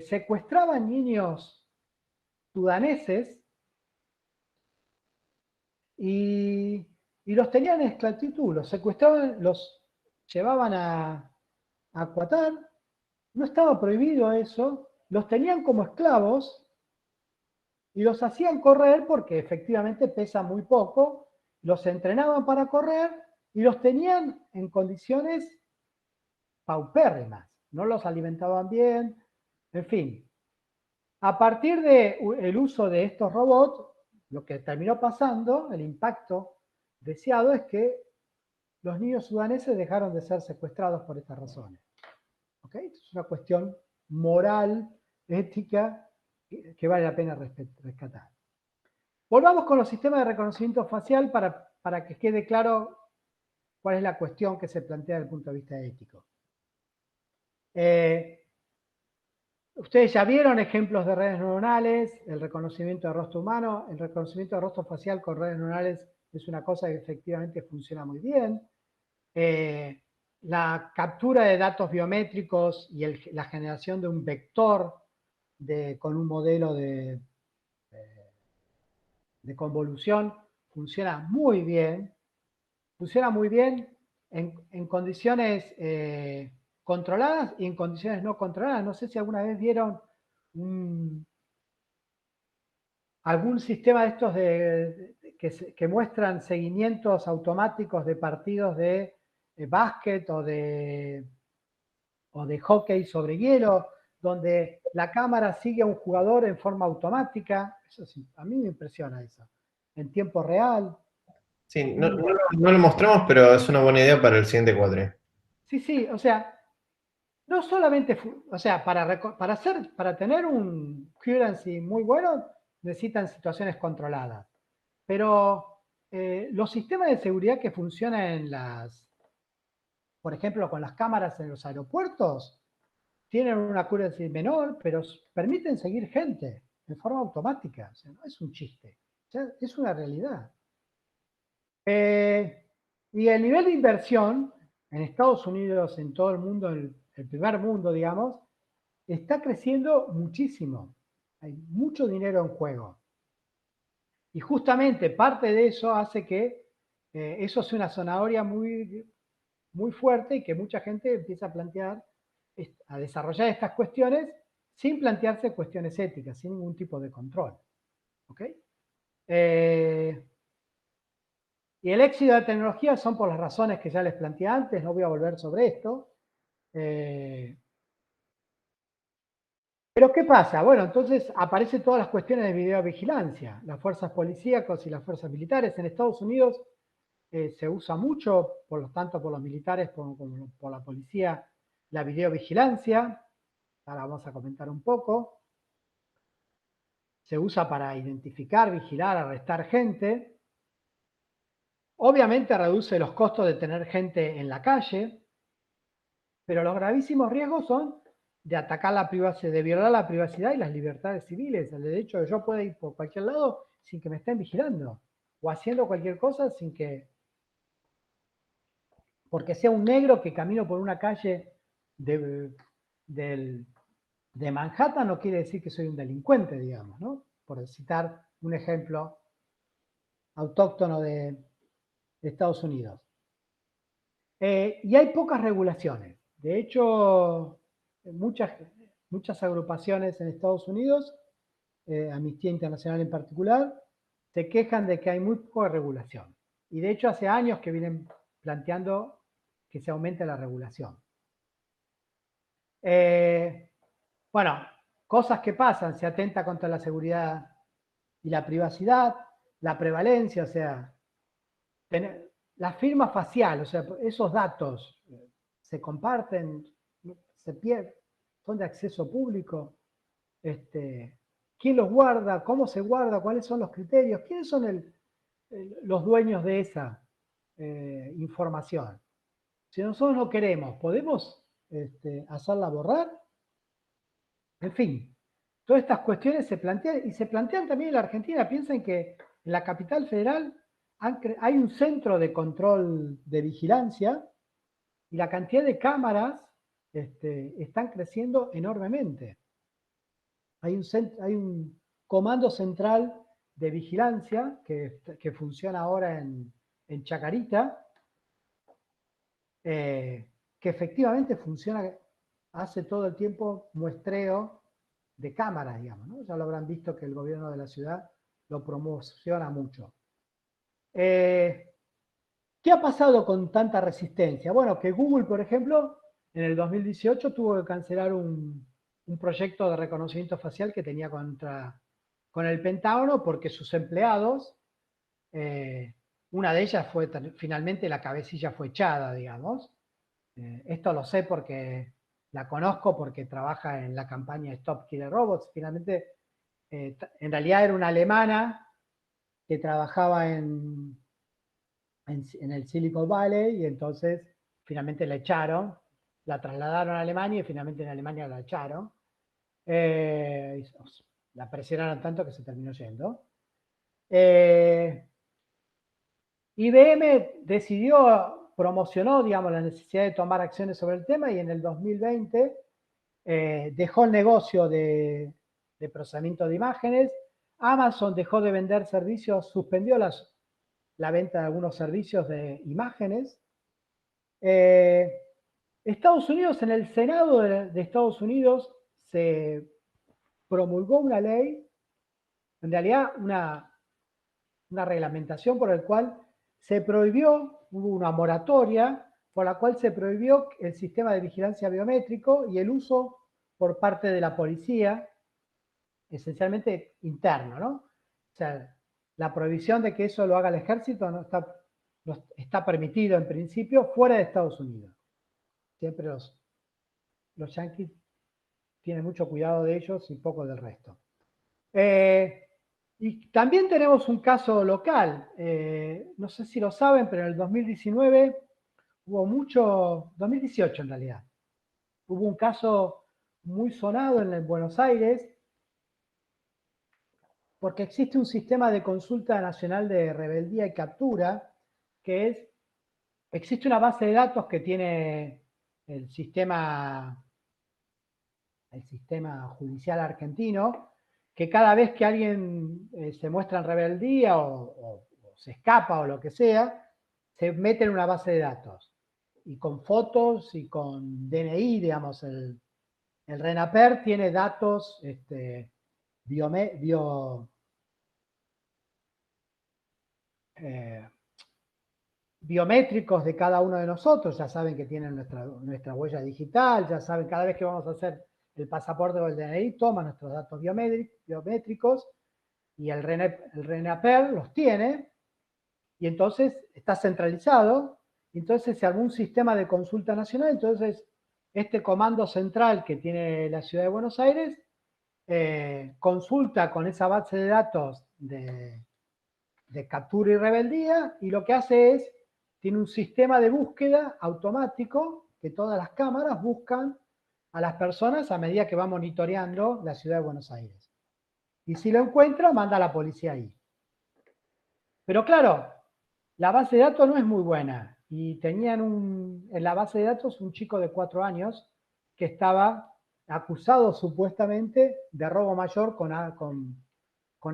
Speaker 2: secuestraban niños sudaneses y los tenían en esclavitud, los secuestraban, los llevaban a Qatar, no estaba prohibido eso, los tenían como esclavos y los hacían correr porque efectivamente pesan muy poco, los entrenaban para correr y los tenían en condiciones paupérrimas, no los alimentaban bien, en fin. A partir del uso de estos robots, lo que terminó pasando, el impacto deseado es que los niños sudaneses dejaron de ser secuestrados por estas razones. ¿Okay? Es una cuestión moral, ética, que vale la pena rescatar. Volvamos con los sistemas de reconocimiento facial para que quede claro cuál es la cuestión que se plantea desde el punto de vista ético. Ustedes ya vieron ejemplos de redes neuronales, el reconocimiento de rostro humano, el reconocimiento de rostro facial con redes neuronales es una cosa que efectivamente funciona muy bien. La captura de datos biométricos y la generación de un vector con un modelo de convolución funciona muy bien. Funciona muy bien en condiciones controladas y en condiciones no controladas. No sé si alguna vez vieron algún sistema de estos que muestran seguimientos automáticos de partidos de básquet o de hockey sobre hielo, donde la cámara sigue a un jugador en forma automática. Eso sí, a mí me impresiona eso. En tiempo real.
Speaker 3: Sí, no lo mostramos, pero es una buena idea para el siguiente cuadro.
Speaker 2: Sí, o sea, no solamente, o sea, para tener un currency muy bueno, necesitan situaciones controladas. Pero los sistemas de seguridad que funcionan por ejemplo, con las cámaras en los aeropuertos, tienen una currency menor, pero permiten seguir gente de forma automática. O sea, no es un chiste, o sea, es una realidad. Y el nivel de inversión en Estados Unidos, en todo el mundo, el primer mundo, digamos, está creciendo muchísimo. Hay mucho dinero en juego. Y justamente parte de eso hace que eso sea una zanahoria muy, muy fuerte y que mucha gente empieza a plantear, a desarrollar estas cuestiones sin plantearse cuestiones éticas, sin ningún tipo de control. ¿Ok? Y el éxito de la tecnología son por las razones que ya les planteé antes, no voy a volver sobre esto. Pero ¿qué pasa? Bueno, entonces aparecen todas las cuestiones de videovigilancia. Las fuerzas policíacas y las fuerzas militares en Estados Unidos se usa mucho, por lo tanto, por los militares como por la policía, la videovigilancia. Ahora vamos a comentar un poco. Se usa para identificar, vigilar, arrestar gente. Obviamente reduce los costos de tener gente en la calle, pero los gravísimos riesgos son de atacar la privacidad, de violar la privacidad y las libertades civiles, el derecho de yo pueda ir por cualquier lado sin que me estén vigilando, o haciendo cualquier cosa sin que, porque sea un negro que camino por una calle de Manhattan no quiere decir que soy un delincuente, digamos, ¿no? Por citar un ejemplo autóctono de Estados Unidos. Y hay pocas regulaciones. De hecho, muchas agrupaciones en Estados Unidos, Amnistía Internacional en particular, se quejan de que hay muy poca regulación. Y de hecho hace años que vienen planteando que se aumente la regulación. Bueno, cosas que pasan, se atenta contra la seguridad y la privacidad, la prevalencia, o sea, la firma facial, o sea, esos datos se comparten, se pierden, son de acceso público. ¿Quién los guarda? ¿Cómo se guarda? ¿Cuáles son los criterios? ¿Quiénes son los dueños de esa información? Si nosotros no queremos, ¿podemos hacerla borrar? En fin, todas estas cuestiones se plantean y se plantean también en la Argentina. Piensen que en la capital federal hay un centro de control de vigilancia y la cantidad de cámaras están creciendo enormemente. Hay un comando central de vigilancia que funciona ahora en Chacarita, que efectivamente funciona, hace todo el tiempo muestreo de cámaras, digamos, ¿no? Ya lo habrán visto que el gobierno de la ciudad lo promociona mucho. ¿Qué ha pasado con tanta resistencia? Bueno, que Google, por ejemplo, en el 2018 tuvo que cancelar un proyecto de reconocimiento facial que tenía con el Pentágono porque sus empleados, una de ellas fue, finalmente la cabecilla fue echada, digamos. Esto lo sé porque la conozco porque trabaja en la campaña Stop Killer Robots. Finalmente, en realidad era una alemana que trabajaba en el Silicon Valley y entonces finalmente la echaron, la trasladaron a Alemania y finalmente en Alemania la echaron. La presionaron tanto que se terminó yendo. IBM promocionó, digamos, la necesidad de tomar acciones sobre el tema y en el 2020 dejó el negocio de procesamiento de imágenes. Amazon dejó de vender servicios, suspendió la venta de algunos servicios de imágenes. Estados Unidos, en el Senado de Estados Unidos se promulgó una ley, en realidad una reglamentación por la cual se prohibió, hubo una moratoria por la cual se prohibió el sistema de vigilancia biométrico y el uso por parte de la policía, esencialmente interno, ¿no? O sea, la prohibición de que eso lo haga el ejército no está está permitido en principio fuera de Estados Unidos. Siempre los yanquis tienen mucho cuidado de ellos y poco del resto. Y también tenemos un caso local. No sé si lo saben, pero en el 2019 hubo mucho, 2018 en realidad, hubo un caso muy sonado en Buenos Aires porque existe un sistema de consulta nacional de rebeldía y captura que es, existe una base de datos que tiene el sistema judicial argentino, que cada vez que alguien se muestra en rebeldía o se escapa o lo que sea, se mete en una base de datos. Y con fotos y con DNI, digamos, el RENAPER tiene datos biométricos de cada uno de nosotros, ya saben que tienen nuestra huella digital, ya saben, cada vez que vamos a hacer el pasaporte o el DNI, toma nuestros datos biométricos y el RENAPER los tiene, y entonces está centralizado, y entonces se armó un sistema de consulta nacional, entonces este comando central que tiene la ciudad de Buenos Aires consulta con esa base de datos de captura y rebeldía, y lo que hace es, tiene un sistema de búsqueda automático que todas las cámaras buscan a las personas a medida que va monitoreando la ciudad de Buenos Aires. Y si lo encuentra, manda a la policía ahí. Pero claro, la base de datos no es muy buena. Y tenían en la base de datos un chico de 4 años que estaba acusado supuestamente de robo mayor con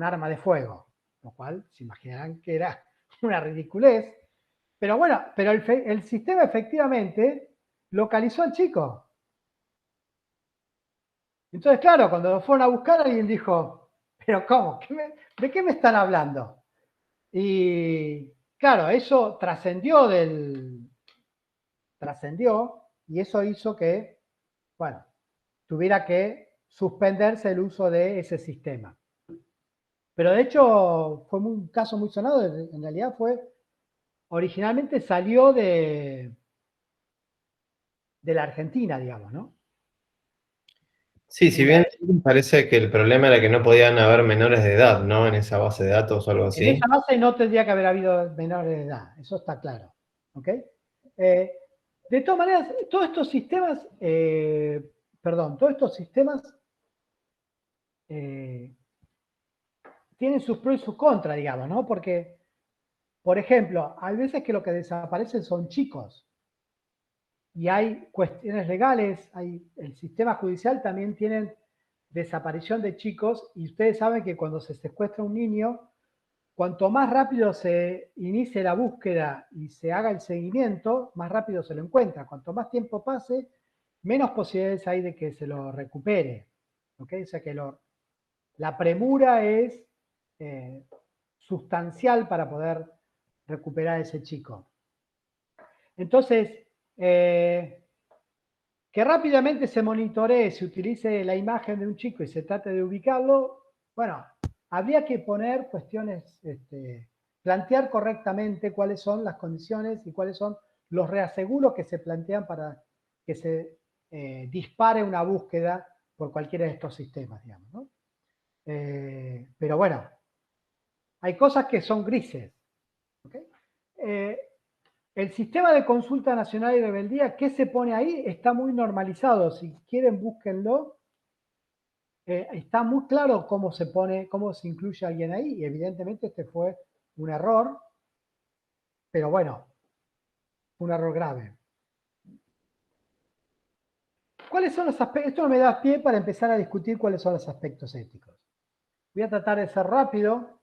Speaker 2: arma de fuego. Lo cual se imaginarán que era una ridiculez. Pero bueno, pero el sistema efectivamente localizó al chico. Entonces, claro, cuando lo fueron a buscar, alguien dijo, ¿pero cómo? ¿De qué me están hablando? Y claro, eso trascendió y eso hizo que, bueno, tuviera que suspenderse el uso de ese sistema. Pero de hecho fue un caso muy sonado, en realidad originalmente salió de la Argentina, digamos, ¿no?
Speaker 3: Sí, si bien parece que el problema era que no podían haber menores de edad, ¿no? En esa base de datos o algo así.
Speaker 2: En esa base no tendría que haber habido menores de edad, eso está claro. ¿Ok? De todas maneras, todos estos sistemas tienen sus pros y sus contras, digamos, ¿no? Porque, por ejemplo, hay veces que lo que desaparecen son chicos. Y hay cuestiones legales, el sistema judicial también tiene desaparición de chicos, y ustedes saben que cuando se secuestra un niño, cuanto más rápido se inicie la búsqueda y se haga el seguimiento, más rápido se lo encuentra. Cuanto más tiempo pase, menos posibilidades hay de que se lo recupere. ¿Okay? O sea que la premura es sustancial para poder recuperar a ese chico. Entonces, que rápidamente se monitoree, se utilice la imagen de un chico y se trate de ubicarlo, bueno, habría que poner cuestiones, plantear correctamente cuáles son las condiciones y cuáles son los reaseguros que se plantean para que se dispare una búsqueda por cualquiera de estos sistemas, digamos, ¿no? Pero bueno, hay cosas que son grises. ¿Okay? El sistema de consulta nacional y rebeldía, ¿qué se pone ahí? Está muy normalizado. Si quieren, búsquenlo. Está muy claro cómo se incluye a alguien ahí. Y evidentemente este fue un error. Pero bueno, un error grave. ¿Cuáles son los aspectos? Esto me da pie para empezar a discutir cuáles son los aspectos éticos. Voy a tratar de ser rápido.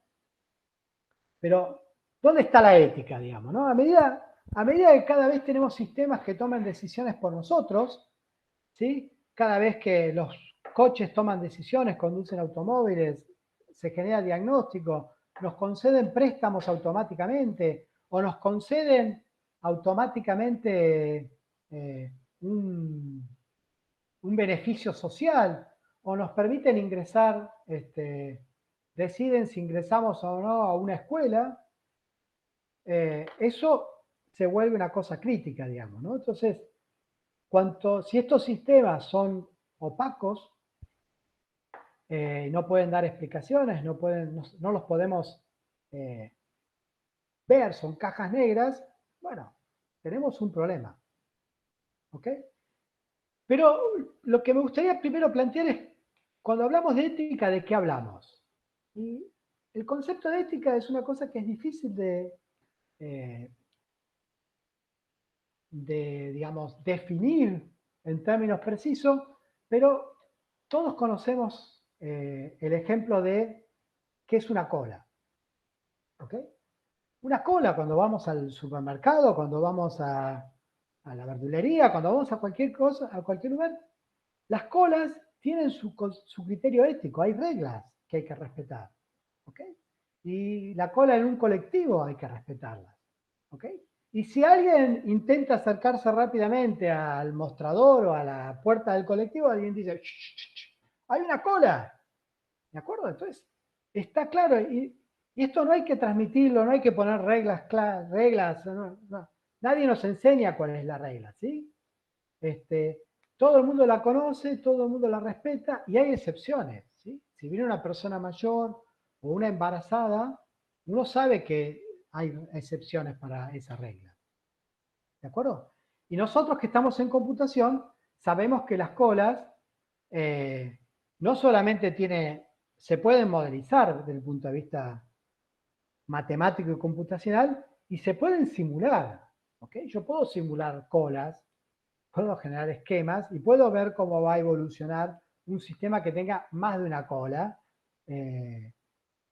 Speaker 2: Pero, ¿dónde está la ética, digamos? ¿No? A medida que cada vez tenemos sistemas que toman decisiones por nosotros, ¿sí? Cada vez que los coches toman decisiones, conducen automóviles, se genera diagnóstico, nos conceden préstamos automáticamente o nos conceden automáticamente un beneficio social o nos permiten ingresar, deciden si ingresamos o no a una escuela. eso se vuelve una cosa crítica, digamos, ¿no? Entonces, si estos sistemas son opacos, no pueden dar explicaciones, no los podemos ver, son cajas negras, bueno, tenemos un problema. ¿Ok? Pero lo que me gustaría primero plantear es, cuando hablamos de ética, ¿de qué hablamos? Y el concepto de ética es una cosa que es difícil digamos, definir en términos precisos, pero todos conocemos el ejemplo de qué es una cola. ¿Ok? Una cola cuando vamos al supermercado, cuando vamos a la verdulería, cuando vamos a cualquier cosa, a cualquier lugar, las colas tienen su criterio ético, hay reglas que hay que respetar. ¿Ok? Y la cola en un colectivo hay que respetarlas. ¿Ok? Y si alguien intenta acercarse rápidamente al mostrador o a la puerta del colectivo, alguien dice, "Shh, hay una cola". ¿De acuerdo? Entonces, está claro. Y esto no hay que transmitirlo, no hay que poner reglas, no. Nadie nos enseña cuál es la regla, ¿sí? Todo el mundo la conoce, todo el mundo la respeta y hay excepciones, ¿sí? Si viene una persona mayor o una embarazada, uno sabe que hay excepciones para esa regla. ¿De acuerdo? Y nosotros que estamos en computación, sabemos que las colas no solamente se pueden modelizar desde el punto de vista matemático y computacional, y se pueden simular. ¿Ok? Yo puedo simular colas, puedo generar esquemas y puedo ver cómo va a evolucionar un sistema que tenga más de una cola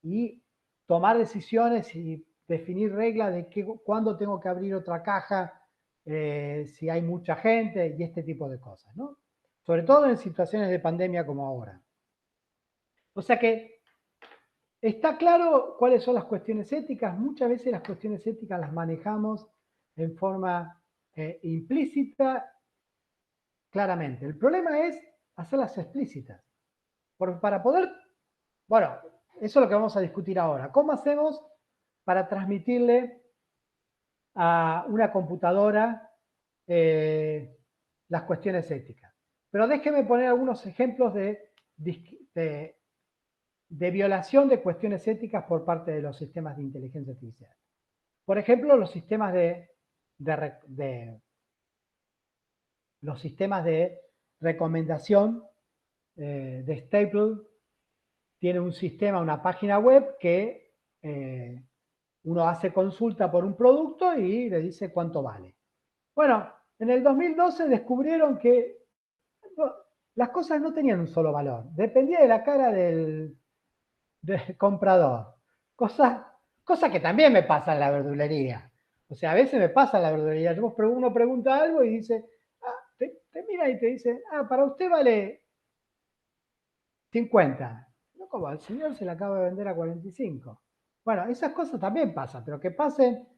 Speaker 2: y tomar decisiones y definir reglas de cuándo tengo que abrir otra caja, si hay mucha gente y este tipo de cosas, ¿no? Sobre todo en situaciones de pandemia como ahora. O sea que está claro cuáles son las cuestiones éticas. Muchas veces las cuestiones éticas las manejamos en forma implícita, claramente. El problema es hacerlas explícitas. Para poder, bueno, eso es lo que vamos a discutir ahora. ¿Cómo hacemos para transmitirle a una computadora las cuestiones éticas? Pero déjeme poner algunos ejemplos de violación de cuestiones éticas por parte de los sistemas de inteligencia artificial. Por ejemplo, los sistemas los sistemas de recomendación de Staple tiene un sistema, una página web que uno hace consulta por un producto y le dice cuánto vale. Bueno, en el 2012 descubrieron que las cosas no tenían un solo valor, dependía de la cara del comprador. Cosa que también me pasa en la verdulería. O sea, a veces me pasa en la verdulería. Uno pregunta algo y dice, te mira y te dice, para usted vale 50. No, como al señor se le acaba de vender a 45. Bueno, esas cosas también pasan, pero que pasen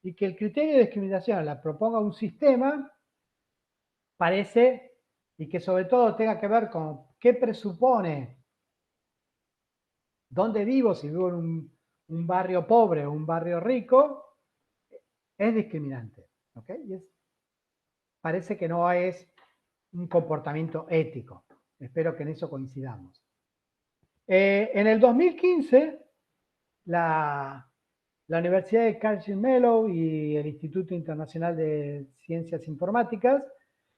Speaker 2: y que el criterio de discriminación la proponga un sistema, parece, y que sobre todo tenga que ver con qué presupone, dónde vivo, si vivo en un barrio pobre o un barrio rico, es discriminante. ¿Ok? Parece que no es un comportamiento ético. Espero que en eso coincidamos. En el 2015, la Universidad de Carnegie Mellon y el Instituto Internacional de Ciencias Informáticas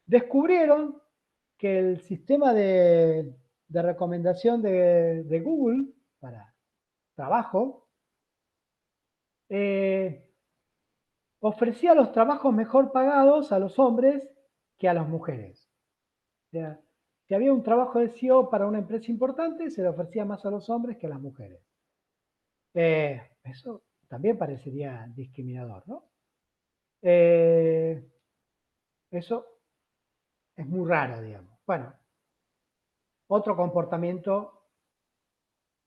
Speaker 2: descubrieron que el sistema de recomendación de Google para trabajo ofrecía los trabajos mejor pagados a los hombres que a las mujeres. O sea, si había un trabajo de SEO para una empresa importante, se le ofrecía más a los hombres que a las mujeres. Eso también parecería discriminador, ¿no? Eso es muy raro, digamos. Bueno, otro comportamiento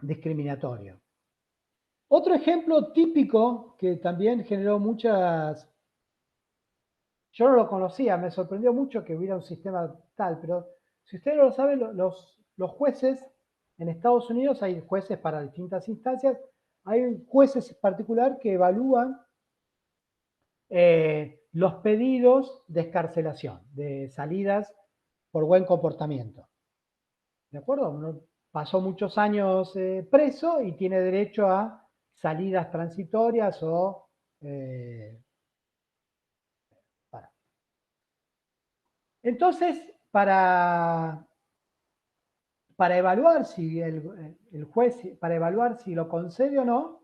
Speaker 2: discriminatorio. Otro ejemplo típico que también generó muchas... Yo no lo conocía, me sorprendió mucho que hubiera un sistema tal, pero si ustedes no lo saben, los jueces en Estados Unidos, hay jueces para distintas instancias, hay jueces en particular que evalúan los pedidos de excarcelación, de salidas por buen comportamiento. ¿De acuerdo? Uno pasó muchos años preso y tiene derecho a salidas transitorias o... Entonces, para evaluar si el juez, para evaluar si lo concede o no,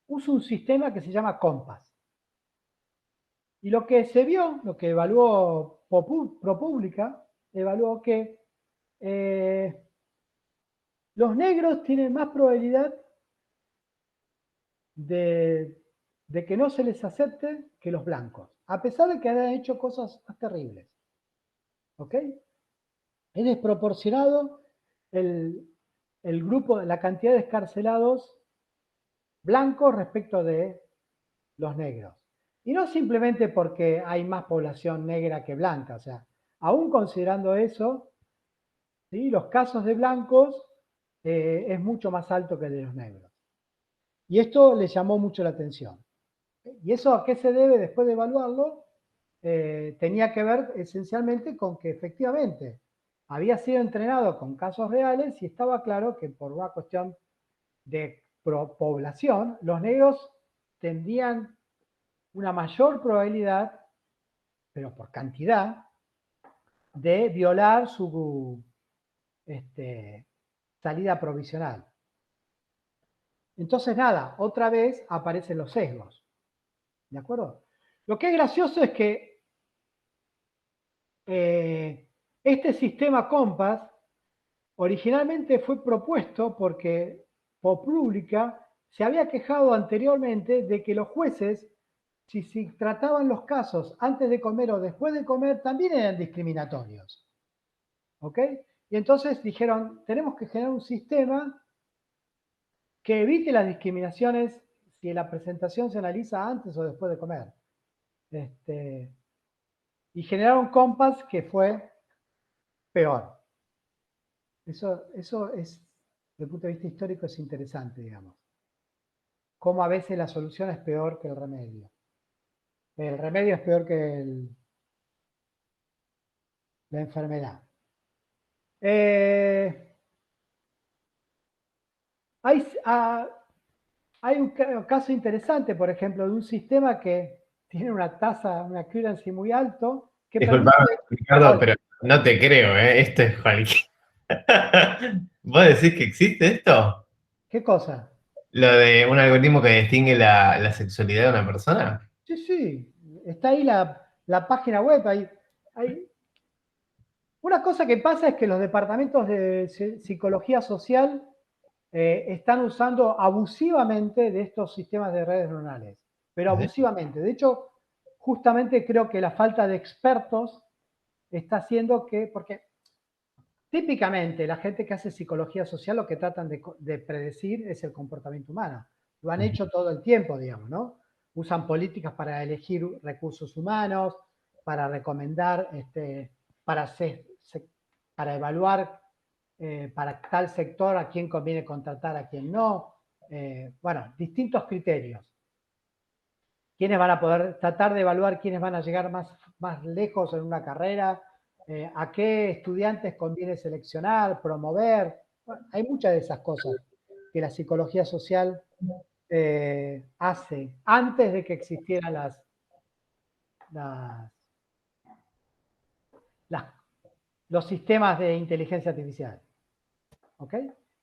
Speaker 2: usa un sistema que se llama COMPAS. Y lo que se vio, lo que evaluó ProPublica, evaluó que los negros tienen más probabilidad de que no se les acepte que los blancos, a pesar de que hayan hecho cosas más terribles. ¿Ok? Es desproporcionado el grupo, la cantidad de excarcelados blancos respecto de los negros. Y no simplemente porque hay más población negra que blanca, o sea, aún considerando eso, ¿sí? Los casos de blancos es mucho más alto que el de los negros. Y esto le llamó mucho la atención. ¿Y eso a qué se debe después de evaluarlo? Tenía que ver esencialmente con que efectivamente había sido entrenado con casos reales y estaba claro que por una cuestión de población, los negros tendrían una mayor probabilidad, pero por cantidad, de violar su salida provisional. Entonces, nada, otra vez aparecen los sesgos. ¿De acuerdo? Lo que es gracioso es que este sistema COMPAS originalmente fue propuesto porque ProPublica se había quejado anteriormente de que los jueces, si trataban los casos antes de comer o después de comer, también eran discriminatorios. ¿Ok? Y entonces dijeron, tenemos que generar un sistema que evite las discriminaciones si la presentación se analiza antes o después de comer. Y generaron COMPAS que fue peor. Eso es, desde el punto de vista histórico, es interesante, digamos. Cómo a veces la solución es peor que el remedio. El remedio es peor que la enfermedad. Hay un caso interesante, por ejemplo, de un sistema que tiene una tasa, una accuracy muy alto, que
Speaker 3: Disculpa,
Speaker 2: permite...
Speaker 3: Ricardo, pero no te creo, ¿eh? Esto es cualquier... ¿Vos decís que existe esto?
Speaker 2: ¿Qué cosa?
Speaker 3: ¿Lo de un algoritmo que distingue la sexualidad de una persona?
Speaker 2: Sí, sí, está ahí la página web. Una cosa que pasa es que los departamentos de psicología social están usando abusivamente de estos sistemas de redes neuronales, pero abusivamente. De hecho, justamente creo que la falta de expertos está haciendo que, porque típicamente la gente que hace psicología social lo que tratan de predecir es el comportamiento humano. Lo han hecho todo el tiempo, digamos, ¿no? Usan políticas para elegir recursos humanos, para recomendar, para evaluar para tal sector a quién conviene contratar, a quién no. Bueno, distintos criterios. ¿Quiénes van a poder tratar de evaluar quiénes van a llegar más lejos en una carrera? ¿A qué estudiantes conviene seleccionar, promover? Bueno, hay muchas de esas cosas que la psicología social hace antes de que existieran los sistemas de inteligencia artificial. ¿Ok?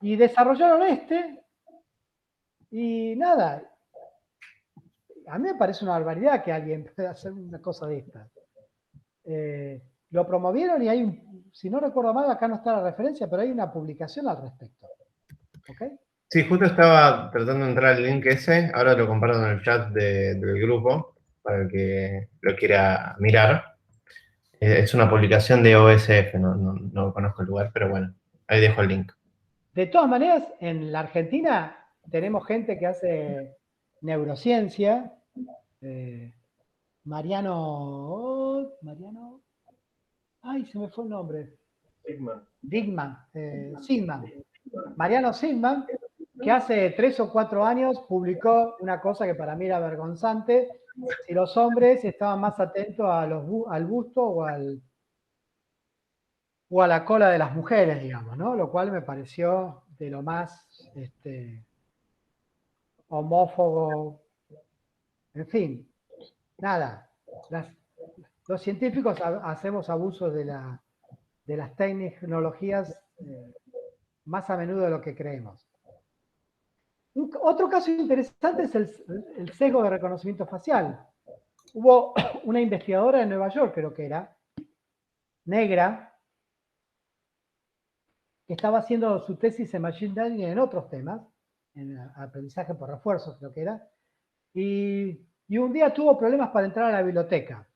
Speaker 2: Y desarrollaron y nada, a mí me parece una barbaridad que alguien pueda hacer una cosa de esta. Lo promovieron y hay, si no recuerdo mal, acá no está la referencia, pero hay una publicación al respecto. ¿Ok?
Speaker 3: Sí, justo estaba tratando de entrar al link ese, ahora lo comparto en el chat del grupo para el que lo quiera mirar. Es una publicación de OSF, no conozco el lugar, pero bueno, ahí dejo el link.
Speaker 2: De todas maneras, en la Argentina tenemos gente que hace neurociencia. Mariano, ay, se me fue el nombre. Sigman. Mariano Sigman, que hace 3 o 4 años publicó una cosa que para mí era vergonzante, si los hombres estaban más atentos al busto o a la cola de las mujeres, digamos, ¿no? Lo cual me pareció de lo más homófobo, en fin, nada. Los científicos hacemos abuso de las tecnologías más a menudo de lo que creemos. Otro caso interesante es el sesgo de reconocimiento facial. Hubo una investigadora en Nueva York, creo que era, negra, que estaba haciendo su tesis en Machine Learning en otros temas, en aprendizaje por refuerzo, creo que era, y un día tuvo problemas para entrar a la biblioteca,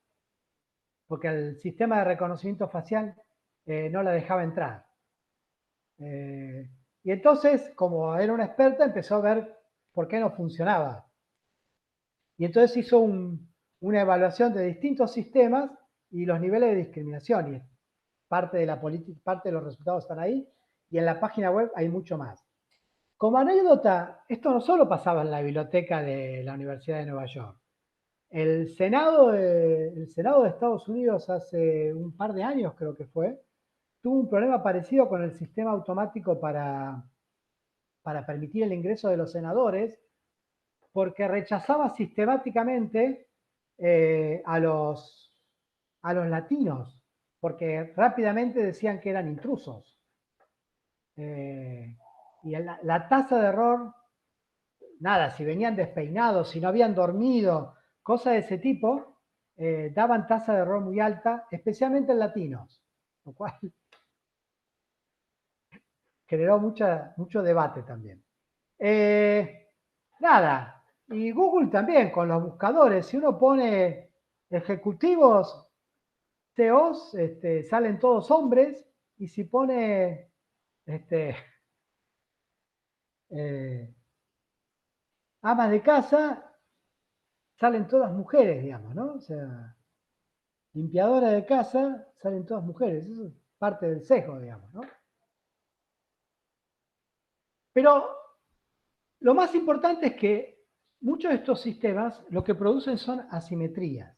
Speaker 2: porque el sistema de reconocimiento facial no la dejaba entrar. Y entonces, como era una experta, empezó a ver por qué no funcionaba. Y entonces hizo una evaluación de distintos sistemas y los niveles de discriminación. Y parte de la política, parte de los resultados están ahí, y en la página web hay mucho más. Como anécdota, esto no solo pasaba en la biblioteca de la Universidad de Nueva York. El Senado de Estados Unidos hace un par de años, creo que fue, tuvo un problema parecido con el sistema automático para permitir el ingreso de los senadores, porque rechazaba sistemáticamente a los latinos, porque rápidamente decían que eran intrusos. Y la tasa de error, nada, si venían despeinados, si no habían dormido, cosas de ese tipo, daban tasa de error muy alta, especialmente en latinos, lo cual generó mucho debate también. Nada, y Google también con los buscadores, si uno pone ejecutivos, CEOs, salen todos hombres, y si pone amas de casa, salen todas mujeres, digamos, ¿no? O sea, limpiadora de casa, salen todas mujeres. Eso es parte del sesgo, digamos, ¿no? Pero lo más importante es que muchos de estos sistemas lo que producen son asimetrías,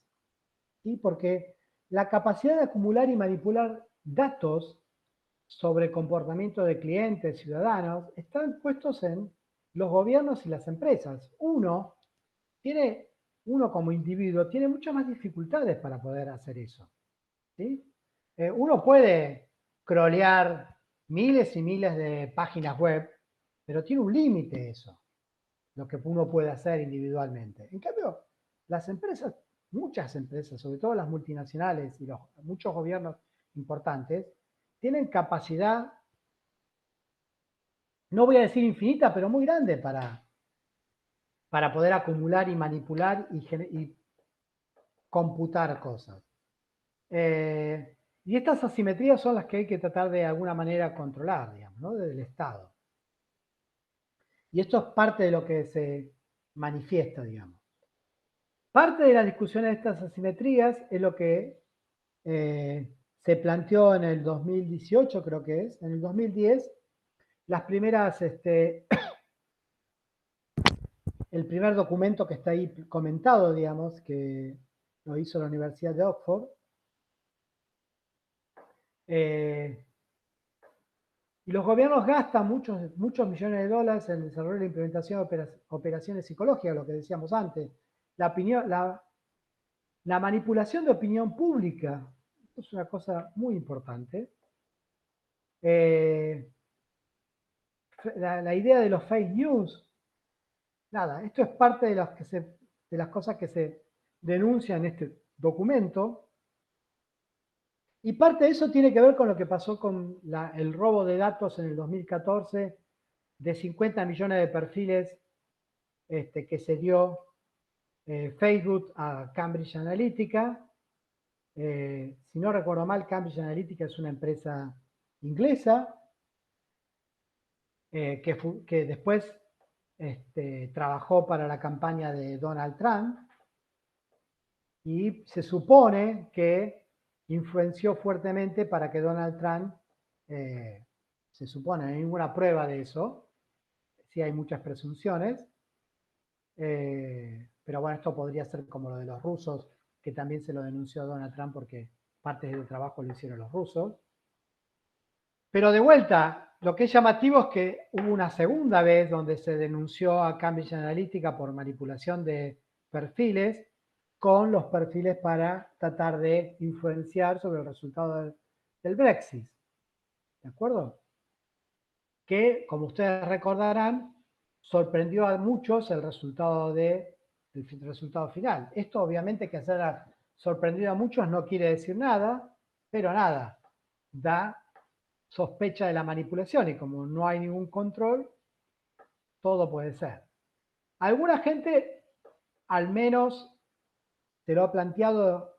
Speaker 2: ¿sí? Porque la capacidad de acumular y manipular datos sobre comportamiento de clientes, ciudadanos, están puestos en los gobiernos y las empresas. Uno como individuo tiene muchas más dificultades para poder hacer eso, ¿sí? Uno puede crawlear miles y miles de páginas web, pero tiene un límite eso, lo que uno puede hacer individualmente. En cambio, las empresas, muchas empresas, sobre todo las multinacionales y muchos gobiernos importantes, tienen capacidad, no voy a decir infinita, pero muy grande para poder acumular y manipular y computar cosas. Y estas asimetrías son las que hay que tratar de alguna manera controlar, digamos, ¿no? Desde el Estado. Y esto es parte de lo que se manifiesta, digamos. Parte de la discusión de estas asimetrías es lo que se planteó en el 2018, creo que es, en el 2010, las primeras, el primer documento que está ahí comentado, digamos, que lo hizo la Universidad de Oxford. Y los gobiernos gastan muchos millones de dólares en el desarrollo y la implementación de operaciones psicológicas, lo que decíamos antes. La manipulación de opinión pública, esto es una cosa muy importante. La idea de los fake news, nada, esto es parte de las cosas que se denuncian en este documento. Y parte de eso tiene que ver con lo que pasó con el robo de datos en el 2014 de 50 millones de perfiles que se dio Facebook a Cambridge Analytica. Si no recuerdo mal, Cambridge Analytica es una empresa inglesa que después trabajó para la campaña de Donald Trump y se supone que influenció fuertemente para que Donald Trump, se supone, no hay ninguna prueba de eso, sí hay muchas presunciones, Pero bueno, esto podría ser como lo de los rusos, que también se lo denunció Donald Trump porque partes del trabajo lo hicieron los rusos. Pero de vuelta, lo que es llamativo es que hubo una segunda vez donde se denunció a Cambridge Analytica por manipulación de perfiles con los perfiles para tratar de influenciar sobre el resultado del Brexit. ¿De acuerdo? Que, como ustedes recordarán, sorprendió a muchos el resultado final. Esto obviamente que haya sorprendido a muchos no quiere decir nada, pero nada, da sospecha de la manipulación y como no hay ningún control, todo puede ser. Alguna gente, al menos, te lo ha planteado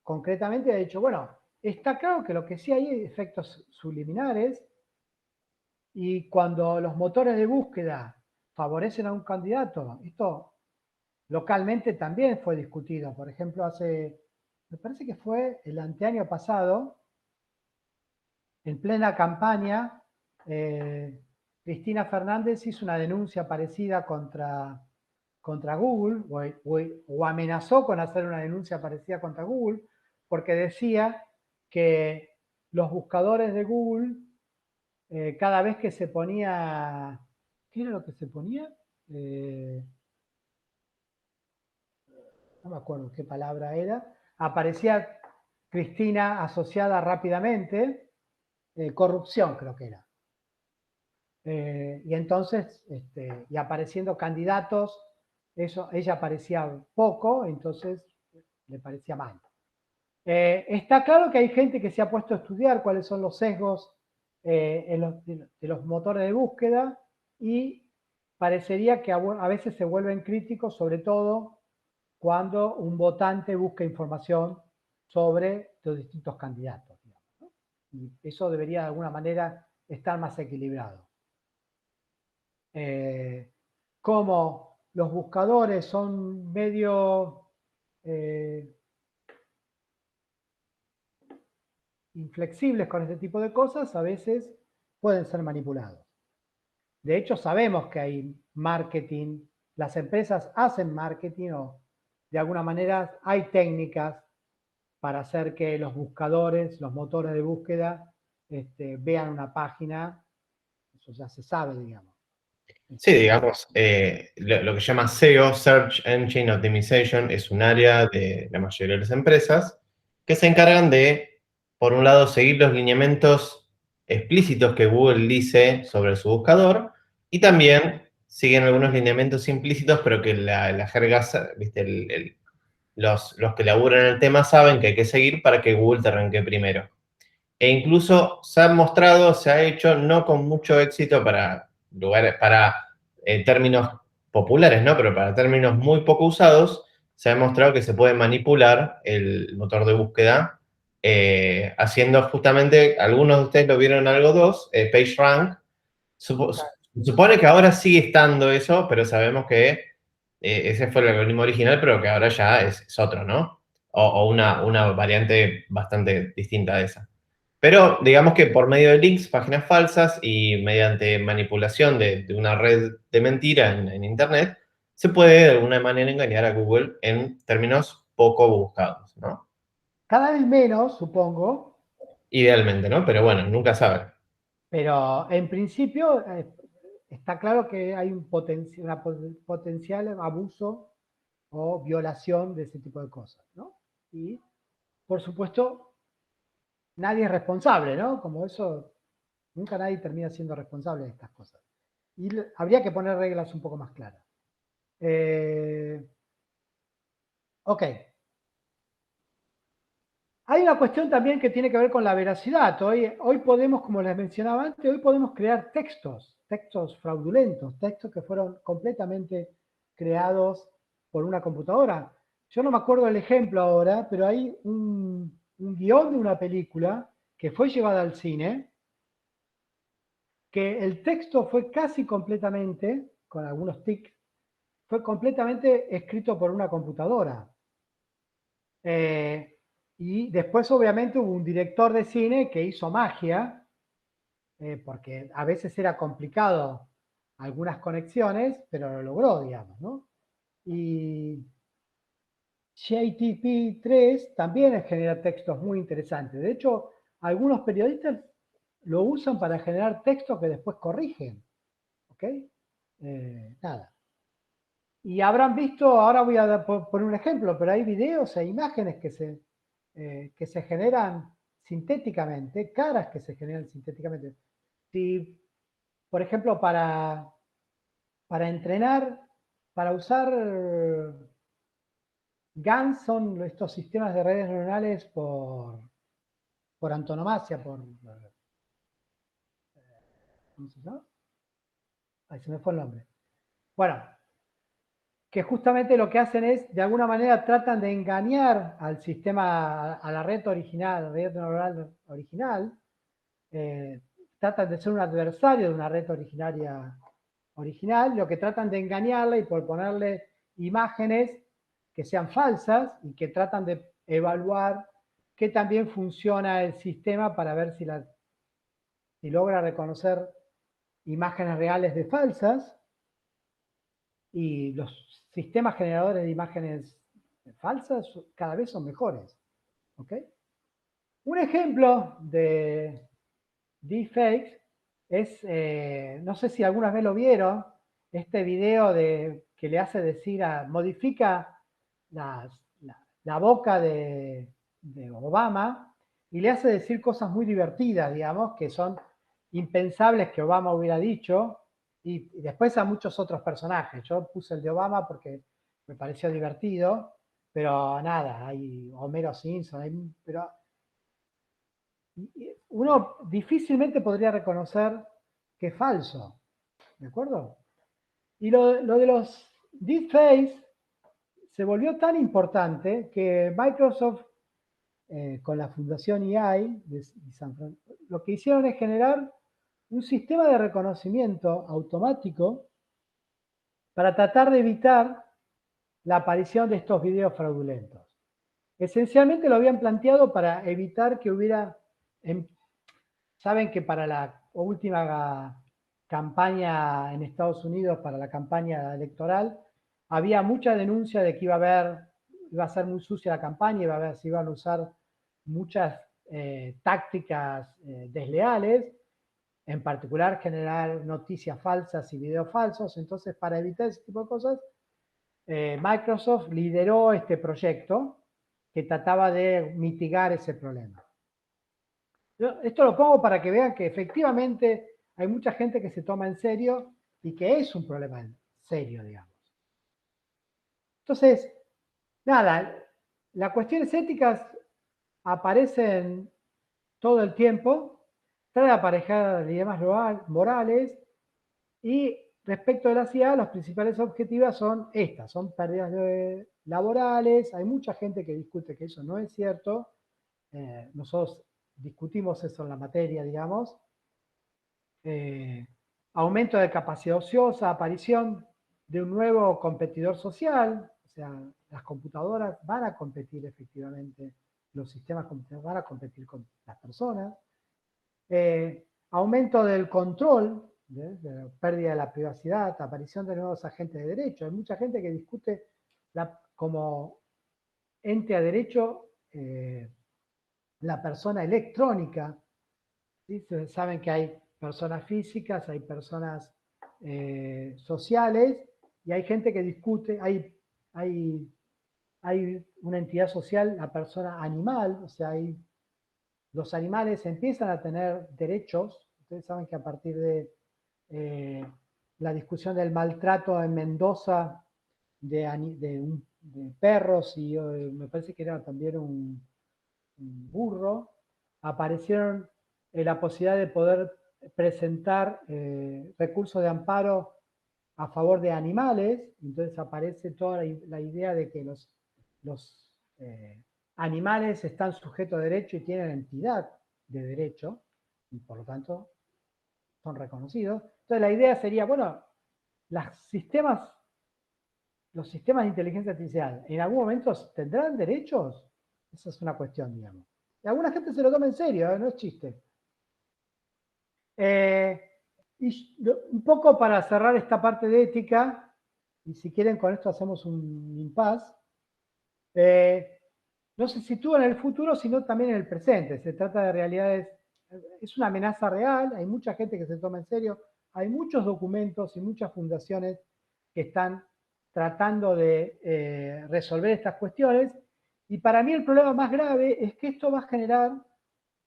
Speaker 2: concretamente, ha dicho, bueno, está claro que lo que sí hay efectos subliminares y cuando los motores de búsqueda favorecen a un candidato, esto localmente también fue discutido. Por ejemplo, me parece que fue el anteaño pasado, en plena campaña, Cristina Fernández hizo una denuncia parecida contra Google, o amenazó con hacer una denuncia parecida contra Google, porque decía que los buscadores de Google, cada vez que se ponía, ¿qué era lo que se ponía? No me acuerdo qué palabra era, aparecía Cristina asociada rápidamente, corrupción creo que era. Y entonces, y apareciendo candidatos, ella aparecía poco, entonces le parecía mal. Está claro que hay gente que se ha puesto a estudiar cuáles son los sesgos de los motores de búsqueda y parecería que a veces se vuelven críticos, sobre todo cuando un votante busca información sobre los distintos candidatos, digamos, ¿no? Y eso debería de alguna manera estar más equilibrado. Como los buscadores son medio inflexibles con este tipo de cosas, a veces pueden ser manipulados. De hecho, sabemos que hay marketing, las empresas hacen marketing o de alguna manera hay técnicas para hacer que los buscadores, los motores de búsqueda, vean una página. Eso ya se sabe, digamos.
Speaker 3: Sí, digamos, lo que se llama SEO, Search Engine Optimization, es un área de la mayoría de las empresas que se encargan de, por un lado, seguir los lineamientos explícitos que Google dice sobre su buscador y también siguen algunos lineamientos implícitos, pero que la jerga, ¿viste? Los que laburan el tema saben que hay que seguir para que Google te arranque primero. E incluso se ha mostrado, se ha hecho, no con mucho éxito para lugares, para términos populares, ¿no? Pero para términos muy poco usados, se ha demostrado que se puede manipular el motor de búsqueda haciendo justamente, algunos de ustedes lo vieron en algo 2, PageRank. Supone que ahora sigue estando eso, pero sabemos que ese fue el algoritmo original, pero que ahora ya es otro, ¿no? O una variante bastante distinta de esa. Pero digamos que por medio de links, páginas falsas y mediante manipulación de una red de mentira en Internet, se puede de alguna manera engañar a Google en términos poco buscados, ¿no?
Speaker 2: Cada vez menos, supongo.
Speaker 3: Idealmente, ¿no? Pero bueno, nunca sabe.
Speaker 2: Pero en principio está claro que hay un potencial abuso o violación de ese tipo de cosas, ¿no? Y, por supuesto, nadie es responsable, ¿no? Como eso, nunca nadie termina siendo responsable de estas cosas. Y habría que poner reglas un poco más claras. Ok. Hay una cuestión también que tiene que ver con la veracidad. Hoy podemos, como les mencionaba antes, hoy podemos crear textos fraudulentos, textos que fueron completamente creados por una computadora. Yo no me acuerdo el ejemplo ahora, pero hay un guión de una película que fue llevada al cine, que el texto fue casi completamente, con algunos tics, fue completamente escrito por una computadora. Y después obviamente hubo un director de cine que hizo magia, porque a veces era complicado algunas conexiones, pero lo logró, digamos, ¿no? Y JTP3 también genera textos muy interesantes. De hecho, algunos periodistas lo usan para generar textos que después corrigen. ¿Ok? Nada. Y habrán visto, ahora voy a poner un ejemplo, pero hay videos e imágenes que se generan sintéticamente, caras que se generan sintéticamente. Si, por ejemplo, para entrenar, para usar GANs son estos sistemas de redes neuronales por antonomasia, ¿cómo se llama? Ahí se me fue el nombre. Bueno, que justamente lo que hacen es, de alguna manera, tratan de engañar al sistema, a la red original, a la red neuronal original, tratan de ser un adversario de una red original, lo que tratan de engañarla y por ponerle imágenes que sean falsas y que tratan de evaluar que también funciona el sistema para ver si logra reconocer imágenes reales de falsas, y los sistemas generadores de imágenes falsas cada vez son mejores. ¿Ok? Un ejemplo de deepfakes es, no sé si alguna vez lo vieron, este video que le hace decir, modifica la boca de Obama y le hace decir cosas muy divertidas, digamos, que son impensables que Obama hubiera dicho, y después a muchos otros personajes. Yo puse el de Obama porque me pareció divertido, pero nada, hay Homero Simpson, pero uno difícilmente podría reconocer que es falso, ¿de acuerdo? Y lo de los deepfakes se volvió tan importante que Microsoft, con la Fundación EI de San Francisco, lo que hicieron es generar un sistema de reconocimiento automático para tratar de evitar la aparición de estos videos fraudulentos. Esencialmente lo habían planteado para evitar que hubiera... Saben que para la última campaña en Estados Unidos, para la campaña electoral, había mucha denuncia de que iba a ser muy sucia la campaña, se iban a usar muchas tácticas desleales, en particular generar noticias falsas y videos falsos. Entonces, para evitar ese tipo de cosas, Microsoft lideró este proyecto que trataba de mitigar ese problema. Esto lo pongo para que vean que efectivamente hay mucha gente que se toma en serio y que es un problema serio, digamos. Entonces, nada, las cuestiones éticas aparecen todo el tiempo, trae aparejadas dilemas morales, y respecto de la IA, las principales objetivas son estas, son pérdidas laborales. Hay mucha gente que discute que eso no es cierto, nosotros discutimos eso en la materia, digamos. Aumento de capacidad ociosa, aparición de un nuevo competidor social, o sea, las computadoras van a competir efectivamente, los sistemas computadoras van a competir con las personas. Aumento del control, de la pérdida de la privacidad, aparición de nuevos agentes de derecho. Hay mucha gente que discute como ente a derecho la persona electrónica. ¿Sí? Saben que hay personas físicas, hay personas sociales, y hay gente que discute, hay una entidad social, la persona animal, o sea, los animales empiezan a tener derechos. Ustedes saben que a partir de la discusión del maltrato en Mendoza de perros y me parece que era también un burro, aparecieron la posibilidad de poder presentar recursos de amparo a favor de animales. Entonces aparece toda la idea de que los animales están sujetos a derecho y tienen entidad de derecho, y por lo tanto son reconocidos. Entonces la idea sería, bueno, los sistemas de inteligencia artificial, ¿en algún momento tendrán derechos? Esa es una cuestión, digamos. Y alguna gente se lo toma en serio, no es chiste. Y un poco para cerrar esta parte de ética, y si quieren con esto hacemos un impasse, no se sitúa en el futuro, sino también en el presente. Se trata de realidades, es una amenaza real, hay mucha gente que se toma en serio, hay muchos documentos y muchas fundaciones que están tratando de resolver estas cuestiones, y para mí el problema más grave es que esto va a generar,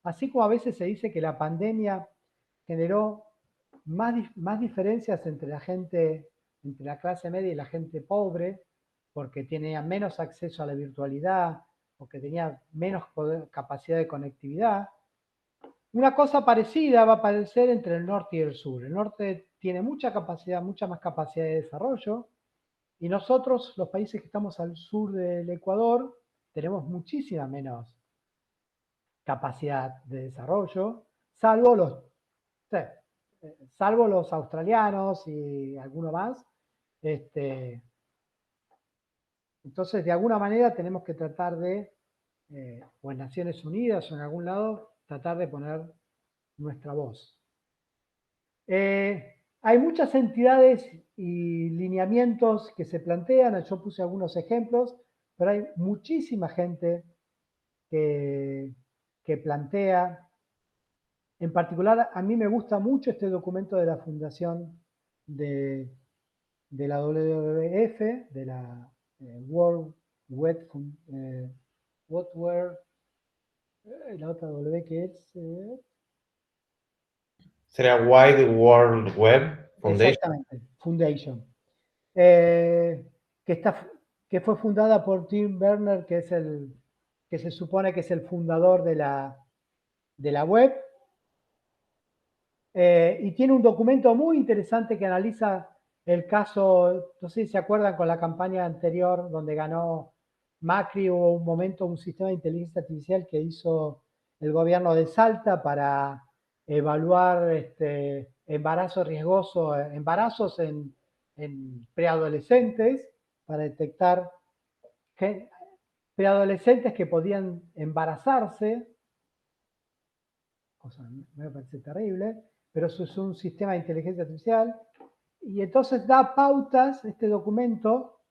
Speaker 2: así como a veces se dice que la pandemia generó más diferencias entre la gente, entre la clase media y la gente pobre, porque tenía menos acceso a la virtualidad, porque tenía menos capacidad de conectividad. Una cosa parecida va a aparecer entre el norte y el sur. El norte tiene mucha capacidad, mucha más capacidad de desarrollo, y nosotros, los países que estamos al sur del Ecuador, tenemos muchísima menos capacidad de desarrollo, salvo los australianos y alguno más. Entonces, de alguna manera tenemos que tratar de, o en Naciones Unidas o en algún lado, tratar de poner nuestra voz. Hay muchas entidades y lineamientos que se plantean, yo puse algunos ejemplos, pero hay muchísima gente que plantea. En particular, a mí me gusta mucho este documento de la Fundación de la WWF, de la World Web Were, la otra W que es...
Speaker 3: ¿Será Wide World Web Foundation?
Speaker 2: Exactamente, Foundation. Que fue fundada por Tim Berners, que se supone que es el fundador de la web. Y tiene un documento muy interesante que analiza el caso, no sé si se acuerdan con la campaña anterior donde ganó Macri, hubo un momento, un sistema de inteligencia artificial que hizo el gobierno de Salta para evaluar embarazos riesgosos, embarazos en preadolescentes, para detectar preadolescentes que podían embarazarse, cosa me parece terrible, pero eso es un sistema de inteligencia artificial, y entonces da pautas, este documento,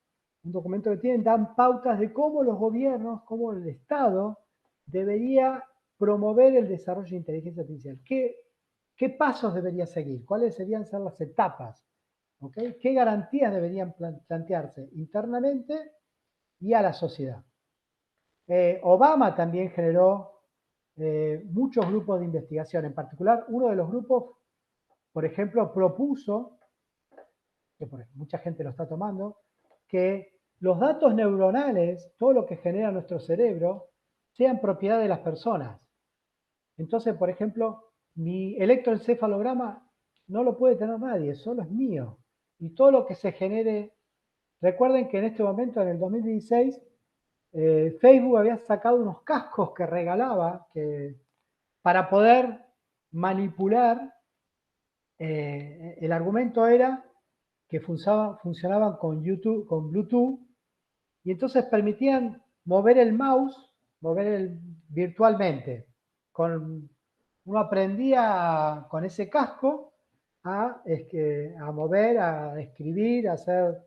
Speaker 2: un documento que tienen, dan pautas de cómo los gobiernos, cómo el Estado debería promover el desarrollo de inteligencia artificial. ¿Qué pasos debería seguir? ¿Cuáles deberían ser las etapas? ¿Okay? ¿Qué garantías deberían plantearse internamente y a la sociedad? Obama también generó muchos grupos de investigación. En particular, uno de los grupos, por ejemplo, propuso, que mucha gente lo está tomando, que los datos neuronales, todo lo que genera nuestro cerebro, sean propiedad de las personas. Entonces, por ejemplo, mi electroencefalograma no lo puede tener nadie, solo es mío. Y todo lo que se genere, recuerden que en este momento, en el 2016, Facebook había sacado unos cascos que regalaba para poder manipular. El argumento era que funcionaban con Bluetooth, y entonces permitían mover el mouse, virtualmente. Uno aprendía con ese casco a mover, a escribir, a hacer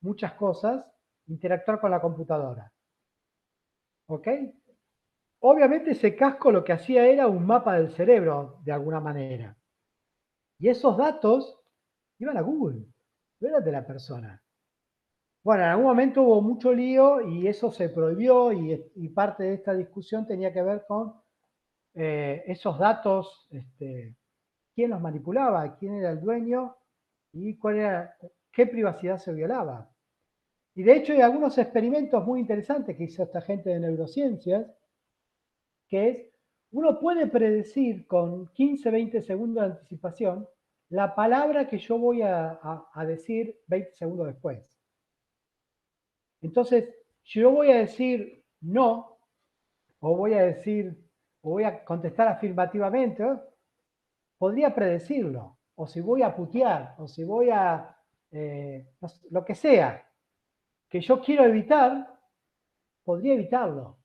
Speaker 2: muchas cosas, interactuar con la computadora. ¿Ok? Obviamente ese casco lo que hacía era un mapa del cerebro, de alguna manera. Y esos datos iban a Google, no eran de la persona. Bueno, en algún momento hubo mucho lío y eso se prohibió, y parte de esta discusión tenía que ver con esos datos, quién los manipulaba, quién era el dueño y qué privacidad se violaba. Y de hecho hay algunos experimentos muy interesantes que hizo esta gente de neurociencias, que es, uno puede predecir con 15, 20 segundos de anticipación la palabra que yo voy a decir 20 segundos después. Entonces, si yo voy a decir no, o voy a contestar afirmativamente, podría predecirlo. O si voy a putear, o si voy a, lo que sea, que yo quiero evitar, podría evitarlo.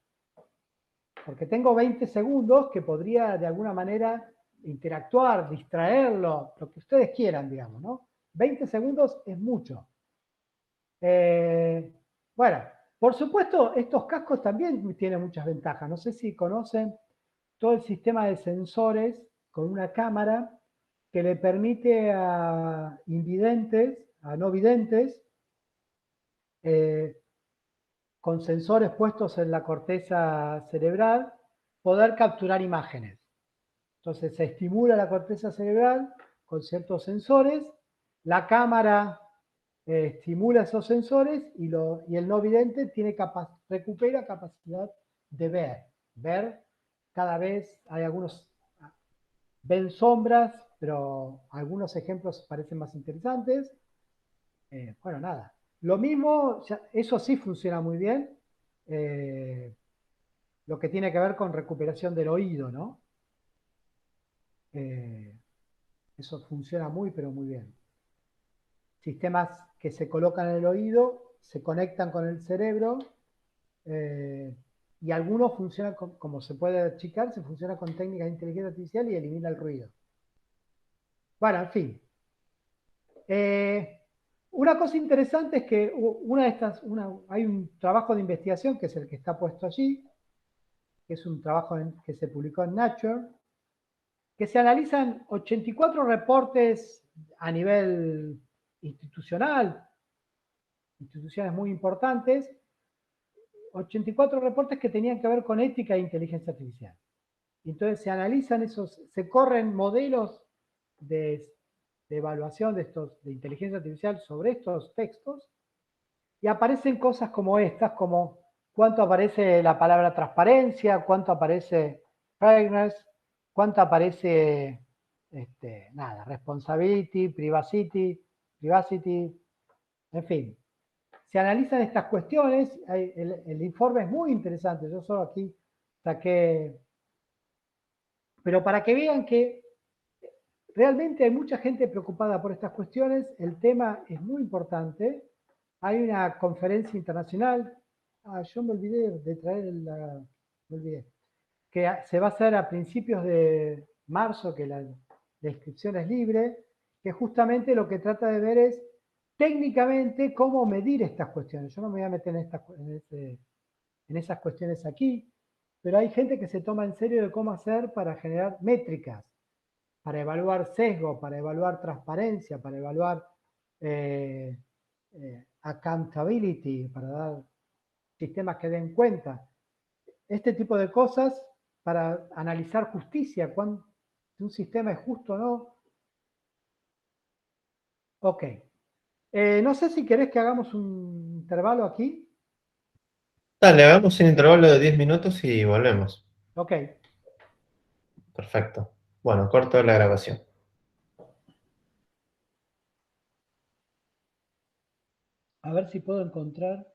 Speaker 2: Porque tengo 20 segundos que podría de alguna manera interactuar, distraerlo, lo que ustedes quieran, digamos, ¿no? 20 segundos es mucho. Bueno, por supuesto, estos cascos también tienen muchas ventajas. No sé si conocen todo el sistema de sensores con una cámara que le permite a invidentes, a no videntes, con sensores puestos en la corteza cerebral, poder capturar imágenes. Entonces se estimula la corteza cerebral con ciertos sensores, la cámara estimula esos sensores y el no vidente recupera capacidad de ver. Cada vez hay algunos, ven sombras, pero algunos ejemplos parecen más interesantes. Bueno, nada. Lo mismo, eso sí funciona muy bien, lo que tiene que ver con recuperación del oído, ¿no? Eso funciona muy, pero muy bien. Sistemas que se colocan en el oído, se conectan con el cerebro, y algunos funcionan, como se puede achicar, se funciona con técnicas de inteligencia artificial y elimina el ruido. Bueno, en fin. Una cosa interesante es que hay un trabajo de investigación, que es el que está puesto allí, que es un trabajo que se publicó en Nature, que se analizan 84 reportes a nivel institucional, instituciones muy importantes, 84 reportes que tenían que ver con ética e inteligencia artificial. Y entonces se analizan esos, se corren modelos de evaluación de inteligencia artificial sobre estos textos y aparecen cosas como estas, como cuánto aparece la palabra transparencia, cuánto aparece fairness, cuánto aparece responsibility, privacy, en fin. Se analizan estas cuestiones, el informe es muy interesante, yo solo aquí saqué, pero para que vean que realmente hay mucha gente preocupada por estas cuestiones, el tema es muy importante. Hay una conferencia internacional, yo me olvidé de traer me olvidé, que se va a hacer a principios de marzo, que la inscripción es libre, que justamente lo que trata de ver es técnicamente cómo medir estas cuestiones. Yo no me voy a meter en esas cuestiones aquí, pero hay gente que se toma en serio de cómo hacer para generar métricas, para evaluar sesgo, para evaluar transparencia, para evaluar accountability, para dar sistemas que den cuenta. Este tipo de cosas para analizar justicia, si un sistema es justo o no. Ok. No sé si querés que hagamos un intervalo aquí.
Speaker 3: Dale, hagamos un intervalo de 10 minutos y volvemos.
Speaker 2: Ok.
Speaker 3: Perfecto. Bueno, corto la grabación.
Speaker 2: A ver si puedo encontrar.